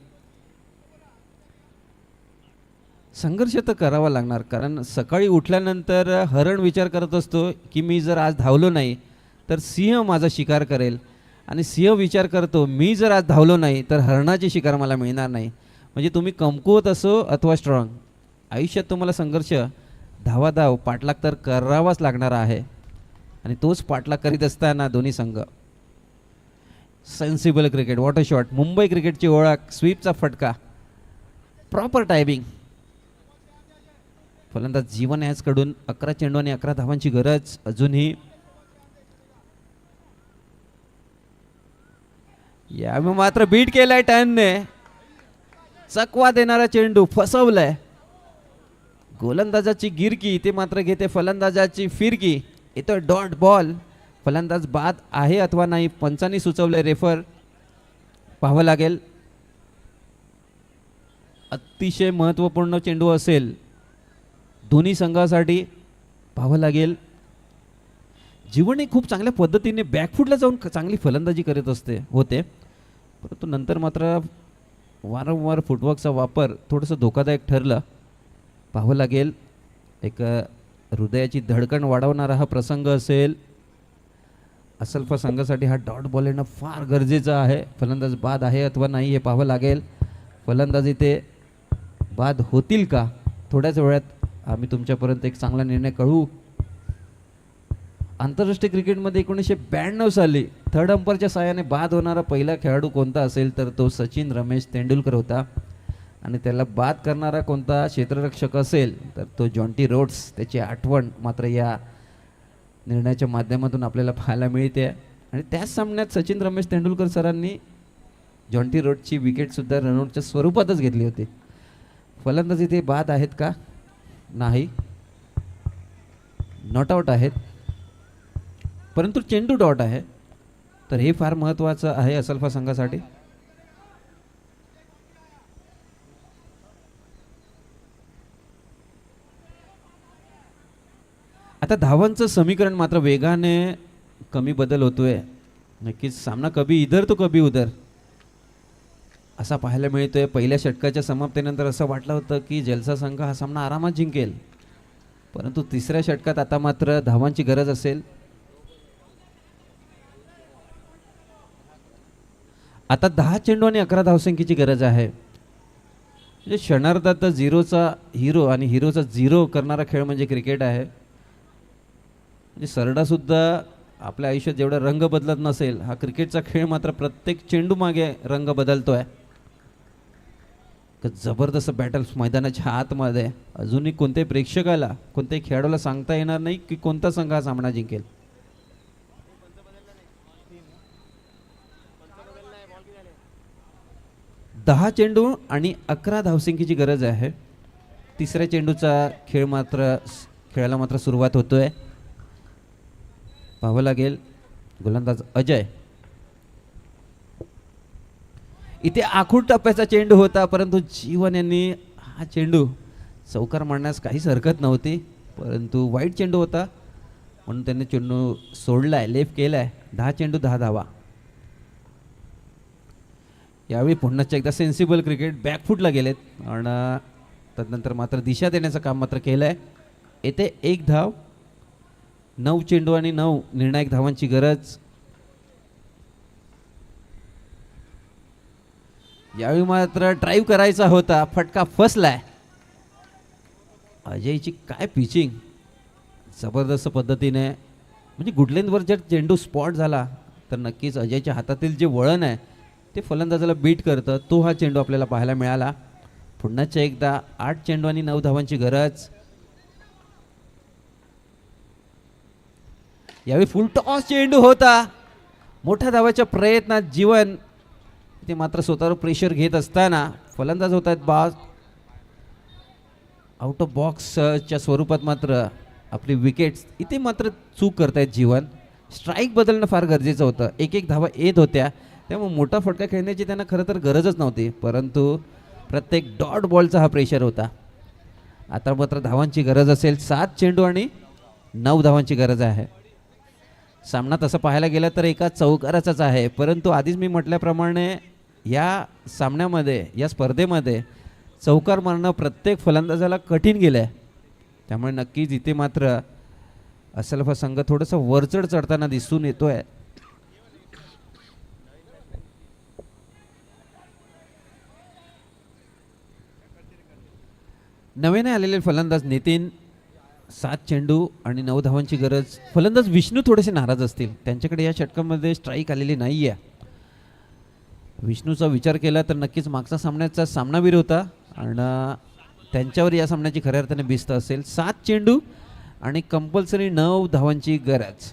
संघर्ष तर करावा लागणार, कारण सकाळी उठल्यानंतर हरण विचार करत असतो की मी जर आज धावलो नाही तर सिंह माझा शिकार करेल, आणि सिंह विचार करतो मी जर आज धावलो नाही तर हरणाची शिकार मला मिळणार नाही. म्हणजे तुम्ही कमकुवत असो अथवा स्ट्रॉंग, आयुष्यात तुम्हाला संघर्ष, धावाधाव, पाठलाग तर करावाच लागणार आहे. आणि तोच पाठलाग करीत असताना दोन्ही संघ. Sensible cricket, water shot, Mumbai क्रिकेटची ओळख, स्वीपचा फटका, प्रॉपर टायमिंग. फलंदाज जीवन कडून 11 चेंडू आणि 11 धावांची गरज अजूनही. यावेळी मात्र बीट केलाय टॅनने. चकवा देणारा चेंडू फसवलाय. गोलंदाजाची गिरकी, ते मात्र घेते फलंदाजाची फिरकी. येतो डॉट बॉल. फलंदाज बाद आहे अथवा नाही पंचांनी सुचवले, रेफर. पाहावं लागेल. अतिशय महत्त्वपूर्ण चेंडू असेल दोन्ही संघासाठी. पाहावं लागेल. जीवनही खूप चांगल्या पद्धतीने बॅकफुटला जाऊन चांगली फलंदाजी करत होते, परंतु नंतर मात्र वारंवार फुटवर्कचा वापर थोडंसं धोकादायक ठरलं. पाहावं लागेल. एक हृदयाची धडकण वाढवणारा हा प्रसंग असेल. असल्फा संघासाठी हा डॉट बॉल येणं फार गरजेचं आहे. फलंदाज बाद आहे अथवा नाही हे पाहावं लागेल. फलंदाज इथे बाद होतील का, थोड्याच वेळात आम्ही तुमच्यापर्यंत एक चांगला निर्णय कळवू. आंतरराष्ट्रीय क्रिकेटमध्ये 1992 साली थर्ड अंपरच्या साहाय्याने बाद होणारा पहिला खेळाडू कोणता असेल तर तो सचिन रमेश तेंडुलकर होता. आणि त्याला बाद करणारा कोणता क्षेत्ररक्षक असेल तर तो जॉन्टी रोड्स. त्याची आठवण मात्र या निर्णयाच्या माध्यमातून आपल्याला पाहायला मिळते. आणि त्याच सामन्यात सचिन रमेश तेंडुलकर सरांनी जॉन्टी रोड्सची विकेटसुद्धा रनआउटच्या स्वरूपातच घेतली होती. फलंदाज इथे बाद आहेत का, नाही, नॉट आउट आहेत, परंतु चेंडू डॉट आहे. तर हे फार महत्त्वाचं आहे असल्फा संघासाठी. आता धावांचं समीकरण मात्र वेगाने कमी बदल होतोय. नक्कीच सामना कभी इधर तो कभी उधर असा पाहायला मिळतोय. पहिल्या षटकाच्या समाप्तीनंतर असं वाटलं होतं की जलसा संघ हा सामना आरामात जिंकेल, परंतु तिसऱ्या षटकात आता मात्र धावांची गरज असेल. आता 10 चेंडू आणि 11 धावसंख्येची गरज आहे. म्हणजे क्षणार्धात झिरोचा हिरो आणि हिरोचा झिरो करणारा खेळ म्हणजे क्रिकेट आहे. म्हणजे सरडासुद्धा आपल्या आयुष्यात जेवढा रंग बदलत नसेल, हा क्रिकेटचा खेळ मात्र प्रत्येक चेंडू मागे रंग बदलतोय. जबरदस्त बॅटल्स मैदानाच्या आतमध्ये. अजूनही कोणत्याही प्रेक्षकाला, कोणत्याही खेळाडूला सांगता येणार नाही की कोणता संघ हा सामना जिंकेल. दहा चेंडू आणि 11 धावसंख्येची गरज आहे. तिसऱ्या चेंडूचा खेळाला मात्र सुरुवात होतोय. पाहावं लागेल. गोलंदाज अजय. इथे आखूड टप्प्याचा चेंडू होता, परंतु जीवन यांनी हा चेंडू चौकार मारण्यास काहीच हरकत नव्हती, परंतु वाईट चेंडू होता म्हणून त्यांनी चेंडू सोडलाय, लेफ्ट केलाय. 10 चेंडू 10 धावा. यावेळी पुन्हा एकदा सेन्सिबल क्रिकेट, बॅकफुटला गेलेत आणि तदनंतर मात्र दिशा देण्याचं काम मात्र केलंय. येथे 1 धाव. 9 चेंडू आणि 9 निर्णायक धावांची गरज. यावेळी मात्र ड्राईव्ह करायचा होता, फटका फसलाय. अजयची काय पिचिंग, जबरदस्त पद्धतीने. म्हणजे गुडलेंथवर जर चेंडू स्पॉट झाला तर नक्कीच अजयच्या हातातील जे वळण आहे ते फलंदाजाला बीट करतं. तो हा चेंडू आपल्याला पाहायला मिळाला. पुन्हा एकदा 8 चेंडू आणि 9 धावांची गरज. यावेळी फुल टॉस चेंडू होता, मोठ्या धावाच्या प्रयत्नात जीवन ते मात्र स्वतःवर प्रेशर घेत असताना फलंदाज होत आहेत बाज. आउट ऑफ बॉक्सच्या स्वरूपात मात्र आपली विकेट्स इथे मात्र चूक करतायत जीवन. स्ट्राईक बदलणं फार गरजेचं होतं. एक एक धावा येत होत्या त्यामुळे मोठा फटका खेळण्याची त्यांना खरं तर गरजच नव्हती, परंतु प्रत्येक डॉट बॉलचा हा प्रेशर होता. आता मात्र धावांची गरज असेल. 7 चेंडू आणि 9 धावांची गरज आहे. सामना तसं पाहायला गेला तर एका चौकाराचाच आहे, परंतु आधीच मी म्हटल्याप्रमाणे या सामन्यामध्ये या स्पर्धेमध्ये चौकार मारणं प्रत्येक फलंदाजाला कठीण गेलं आहे. त्यामुळे नक्कीच इथे मात्र असलफा संघ थोडंसं वरचढ चढताना दिसून येतोय. नव्याने आलेले फलंदाज नितीन. 7 चेंडू आणि 9 धावांची गरज. फलंदाज विष्णू थोडेसे नाराज असतील, त्यांच्याकडे या षटकामध्ये स्ट्राईक आलेली नाही आहे. विष्णूचा विचार केला तर नक्कीच मागचा सामन्याचा सामनावीर होता आणि त्यांच्यावर या सामन्याची खऱ्या अर्थाने भिस्त असेल. 7 चेंडू आणि कंपल्सरी 9 धावांची गरज.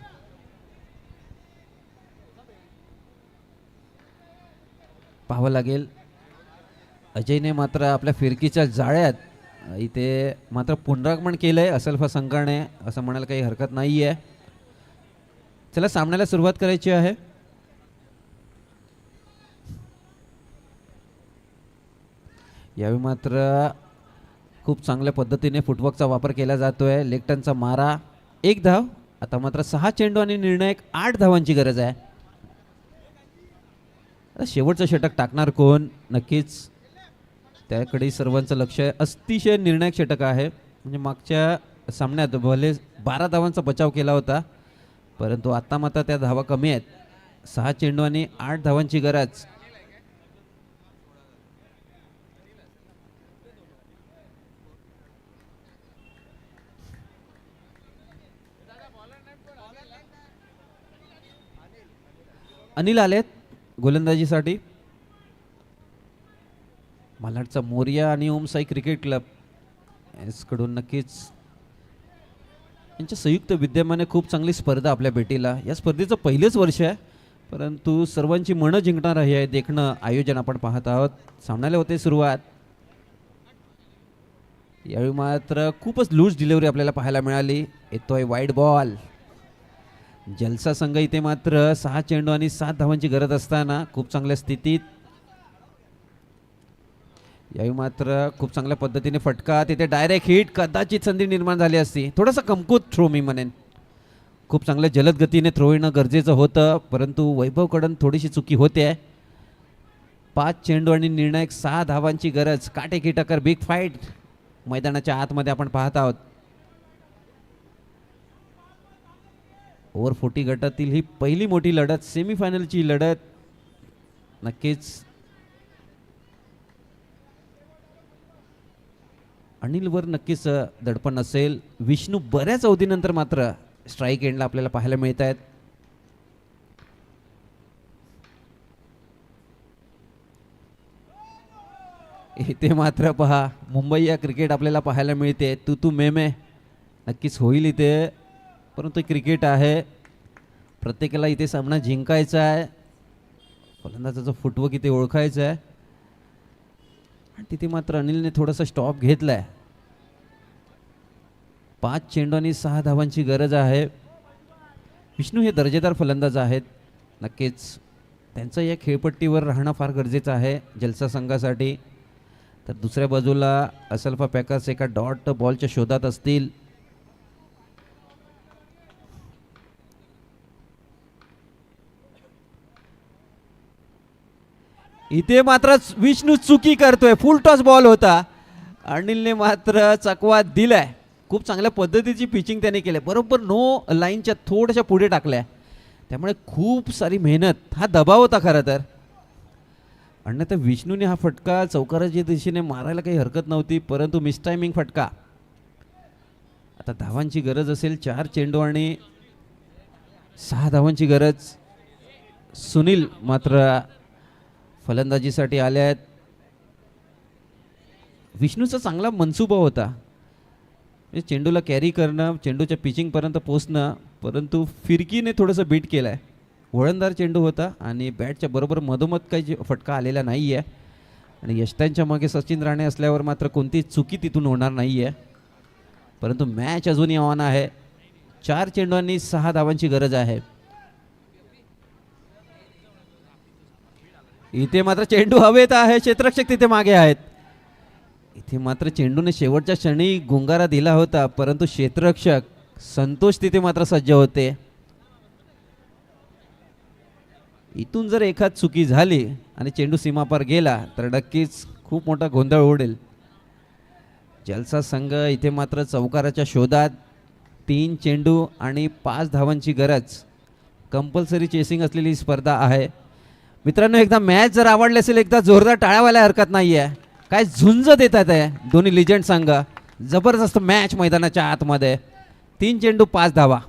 पाहावं लागेल. अजयने मात्र आपल्या फिरकीच्या जाळ्यात इथे मात्र पुनरागमन केलंय असलफा संघाने, असं म्हणायला काही हरकत नाही आहे. चला सामन्याला सुरुवात करायची आहे. यावेळी मात्र खूप चांगल्या पद्धतीने फुटवर्कचा वापर केला जातोय. लेगटनचा मारा. 1 धाव. आता मात्र 6 चेंडू आणि निर्णायक 8 धावांची गरज आहे. शेवटचं षटक टाकणार कोण? नक्कीच त्याकडे सर्वांचं लक्ष आहे. अतिशय निर्णायक षटक आहे. म्हणजे मागच्या सामन्यात भले 12 धावांचा बचाव केला होता, परंतु आता मात्र त्या धावा कमी आहेत. 6 चेंडू आणि 8 धावांची गरज. अनिल आलेत गोलंदाजीसाठी. मालाडचा मोरिया आणि ओम साई क्रिकेट क्लब याकडून नक्कीच यांच्या संयुक्त विद्यमाने खूप चांगली स्पर्धा आपल्या भेटीला. या स्पर्धेचं पहिलेच वर्ष आहे, परंतु सर्वांची मनं जिंकणार आहे देखणं आयोजन आपण पाहत आहोत. सामन्याला होते सुरुवात. यावेळी मात्र खूपच लूज डिलिव्हरी आपल्याला पाहायला मिळाली. येतोय वाईड बॉल. जलसा संघ इथे मात्र 6 चेंडू आणि 7 धावांची गरज असताना खूप चांगल्या स्थितीत. यावेळी मात्र खूप चांगल्या पद्धतीने फटका. तिथे डायरेक्ट हिट. कदाचित संधी निर्माण झाली असती. थोडासा कमकुवत थ्रो मी म्हणेन. खूप चांगल्या जलद गतीने थ्रो येणं गरजेचं होतं, परंतु वैभवकडून थोडीशी चुकी होते. 5 चेंडू आणि निर्णायक 6 धावांची गरज. काटेकी टक्कर. बिग फाईट मैदानाच्या आतमध्ये आपण पाहत आहोत. ओव्हर 40 गटातील ही पहिली मोठी लढत, सेमीफायनलची लढत. नक्कीच अनिलवर नक्कीच दडपण असेल. विष्णू बऱ्याच अवधीनंतर मात्र स्ट्राईक एंडला आपल्याला पाहायला मिळत आहेत. इथे मात्र पहा मुंबई या क्रिकेट आपल्याला पाहायला मिळते. तू मेमे नक्कीच होईल इथे, परंतु क्रिकेट आहे. प्रत्येकाला इथे सामना जिंकायचा आहे. फलंदाजाचा फुटवर्क इथे ओळखायचा आहे. आणि तिथे मात्र अनिलने थोडासा स्टॉप घेतलाय. 5 चेंडू आणि 6 धावांची गरज आहे. विष्णू हे दर्जेदार फलंदाज आहेत. नक्कीच त्यांचं या खेळपट्टीवर राहणं फार गरजेचं आहे जलसा संघासाठी. तर दुसऱ्या बाजूला असलफा पॅकर्स एका डॉट बॉलच्या शोधात असतील. इथे मात्र विष्णू चुकी करतोय. फुल टॉस बॉल होता. अनिलने मात्र चकवा दिलाय. खूप चांगल्या पद्धतीची पिचिंग त्याने केली. बरोबर नो लाईनच्या थोड्याशा पुढे टाकल्या. त्यामुळे खूप सारी मेहनत. हा दबाव होता खरं तर. अन्यथा विष्णूने हा फटका चौकाराच्या दिशेने मारायला काही हरकत नव्हती, परंतु मिसटायमिंग फटका. आता धावांची गरज असेल. 4 चेंडू आणि 6 धावांची गरज. सुनील मात्र फलंदाजीसाठी आले आहेत. विष्णूचा चांगला मनसुबा होता, चेंडूला कॅरी करणं, चेंडूच्या पिचिंगपर्यंत पोहोचणं, परंतु फिरकीने थोडंसं बीट केलं आहे. वळणदार चेंडू होता आणि बॅटच्या बरोबर मधोमध काही फटका आलेला नाही आहे आणि यष्टांच्या मागे सचिन राणे असल्यावर मात्र कोणतीही चुकी तिथून होणार नाही आहे. परंतु मॅच अजूनही ऑन आहे. 4 चेंडूंनी 6 धावांची गरज आहे. इथे मात्र चेंडू हवेत आहे. क्षेत्ररक्षक तिथे मागे आहेत. इथे मात्र चेंडूने शेवटच्या क्षणी गुंगारा दिला होता परंतु क्षेत्ररक्षक संतोष तिथे मात्र सज्ज होते. इथून जर एखाद चुकी झाली आणि चेंडू सीमापार गेला तर नक्कीच खूप मोठा गोंधळ उडेल. जलसा संघ इथे मात्र चौकाराच्या शोधात. 3 चेंडू आणि 5 धावांची गरज. कंपल्सरी चेसिंग असलेली स्पर्धा आहे. मित्रांनो, एकदा मॅच जर आवडली असेल एकदा जोरदार टाळ्या व्हायला हरकत नाही आहे. काय झुंज देतात आहे दोन्ही लिजेंड संघ. जबरदस्त मॅच मैदानाच्या आतमध्ये. 3 चेंडू 5 धावा.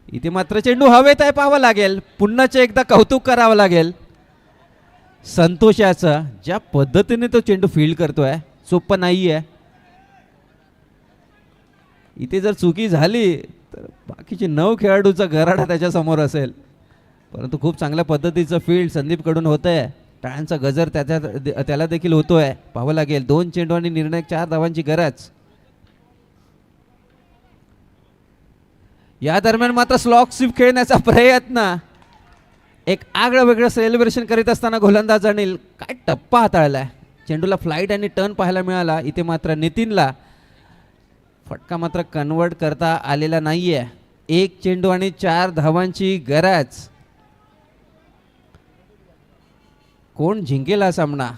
इथे मात्र चेंडू हवेत आहे. पाहावं लागेल. पुन्हाच एकदा कौतुक करावं लागेल संतोषाचं. ज्या पद्धतीने तो चेंडू फील्ड करतोय सोपं नाही आहे. इथे जर चुकी झाली तर बाकीचे 9 खेळाडूचा गराडा त्याच्या समोर असेल. परंतु खूप चांगल्या पद्धतीचं फील्ड संदीपकडून होतंय. टाळ्यांचा गजर त्याला देखील होतोय. पाहावं लागेल. 2 चेंडू आणि निर्णायक 4 धावांची गरज. या दरम्यान मात्र स्लॉक स्वीप खेळण्याचा प्रयत्न. एक आगळं वेगळं सेलिब्रेशन करीत असताना गोलंदाज अनिल काय टप्पा हाताळलाय. चेंडूला फ्लाईट आणि टर्न पाहायला मिळाला. इथे मात्र नितीनला फटका मात्र कन्वर्ट करता आलेला नाहीये. 1 चेंडू आणि 4 धावांची गरज. कोण जिंकेल हा सामना?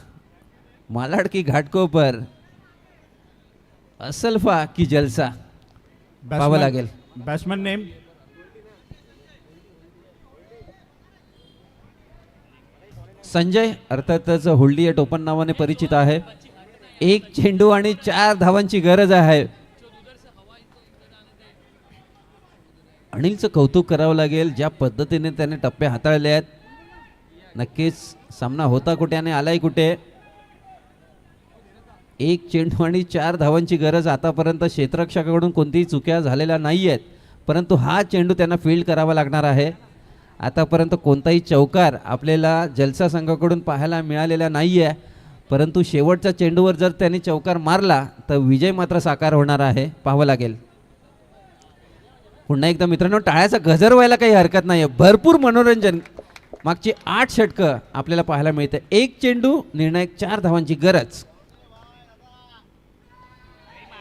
मालाड की घाटकोपर? असलफा की जलसा? पाहावं लागेल.
बॅट्समॅन नेम
संजय, अर्थातच होल्डी टोपन नावाने परिचित आहे. 1 चेंडू आणि 4 धावांची गरज आहे. अनिलचं कौतुक करावं लागेल. ज्या पद्धतीने त्याने टप्पे हाताळले आहेत. नक्कीच सामना होता कुठे आणि आलाय कुठे. 1 चेंडू आणि 4 धावांची गरज. आतापर्यंत क्षेत्ररक्षकाकडून कोणतीही चुक्या झालेल्या नाही आहेत परंतु हा चेंडू त्यांना फील्ड करावा लागणार आहे. आतापर्यंत कोणताही चौकार आपल्याला जलसा संघाकडून पाहायला मिळालेला नाही आहे परंतु शेवटच्या चेंडूवर जर त्यांनी चौकार मारला तर विजय मात्र साकार होणार आहे. पाहावं लागेल. पुन्हा एकदा मित्रांनो, टाळ्याचा गजर व्हायला काही हरकत नाही आहे. भरपूर मनोरंजन. मागची 8 षटकं आपल्याला पाहायला मिळते. 1 चेंडू निर्णायक 4 धावांची गरज.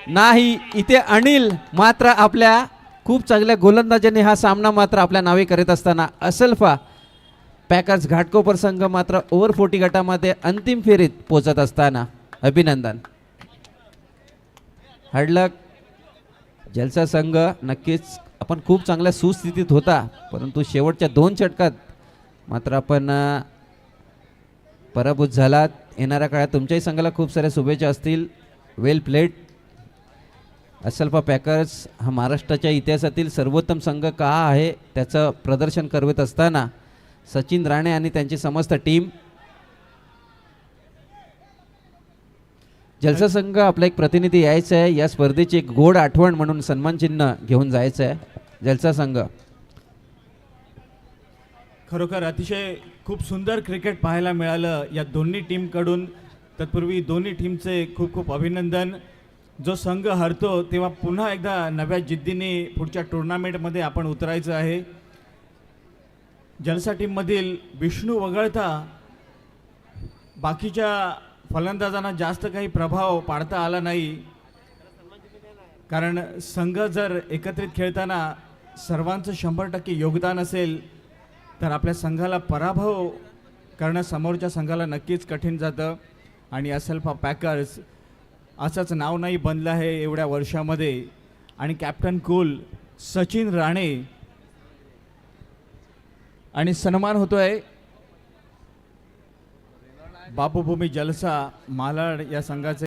नाही, इथे अनिल मात्र आपल्या खूप चांगल्या गोलंदाजाने हा सामना मात्र आपल्या नावे करीत असताना असलफा पॅकर्स घाटकोपर संघ मात्र ओव्हर 40 गटामध्ये अंतिम फेरीत पोहोचत असताना अभिनंदन. हार्डलक जलसा संघ. नक्कीच आपण खूप चांगल्या सुस्थितीत होता परंतु शेवटच्या 2 षटकात मात्र आपण पराभूत झालात. येणाऱ्या काळात तुमच्याही संघाला खूप साऱ्या शुभेच्छा असतील. वेल प्लेड. असलफा पॅकर्स हा महाराष्ट्राच्या इतिहासातील सर्वोत्तम संघ का आहे त्याचं प्रदर्शन करत असताना सचिन राणे आणि त्यांची समस्त टीम. जलसा संघ आपला एक प्रतिनिधी यायचा आहे. या स्पर्धेची एक गोड आठवण म्हणून सन्मान चिन्ह घेऊन जायचं आहे जलसा संघ.
खरोखर अतिशय खूप सुंदर क्रिकेट पाहायला मिळालं या दोन्ही टीमकडून. तत्पूर्वी दोन्ही टीमचे खूप खूप अभिनंदन. जो संघ हरतो तेव्हा पुन्हा एकदा नव्या जिद्दीने पुढच्या टुर्नामेंटमध्ये आपण उतरायचं आहे. जलसा टीममधील विष्णू वगळता बाकीच्या फलंदाजांना जास्त काही प्रभाव पाडता आला नाही कारण संघ जर एकत्रित खेळताना सर्वांचं 100% योगदान असेल तर आपल्या संघाला पराभव करणं समोरच्या संघाला नक्कीच कठीण जातं. आणि असलफा पॅकर्स असंच नाव नाही बनलं आहे एवढ्या वर्षामध्ये. आणि कॅप्टन कूल सचिन राणे आणि सन्मान होतोय बापूभूमी जलसा मालाड या संघाचे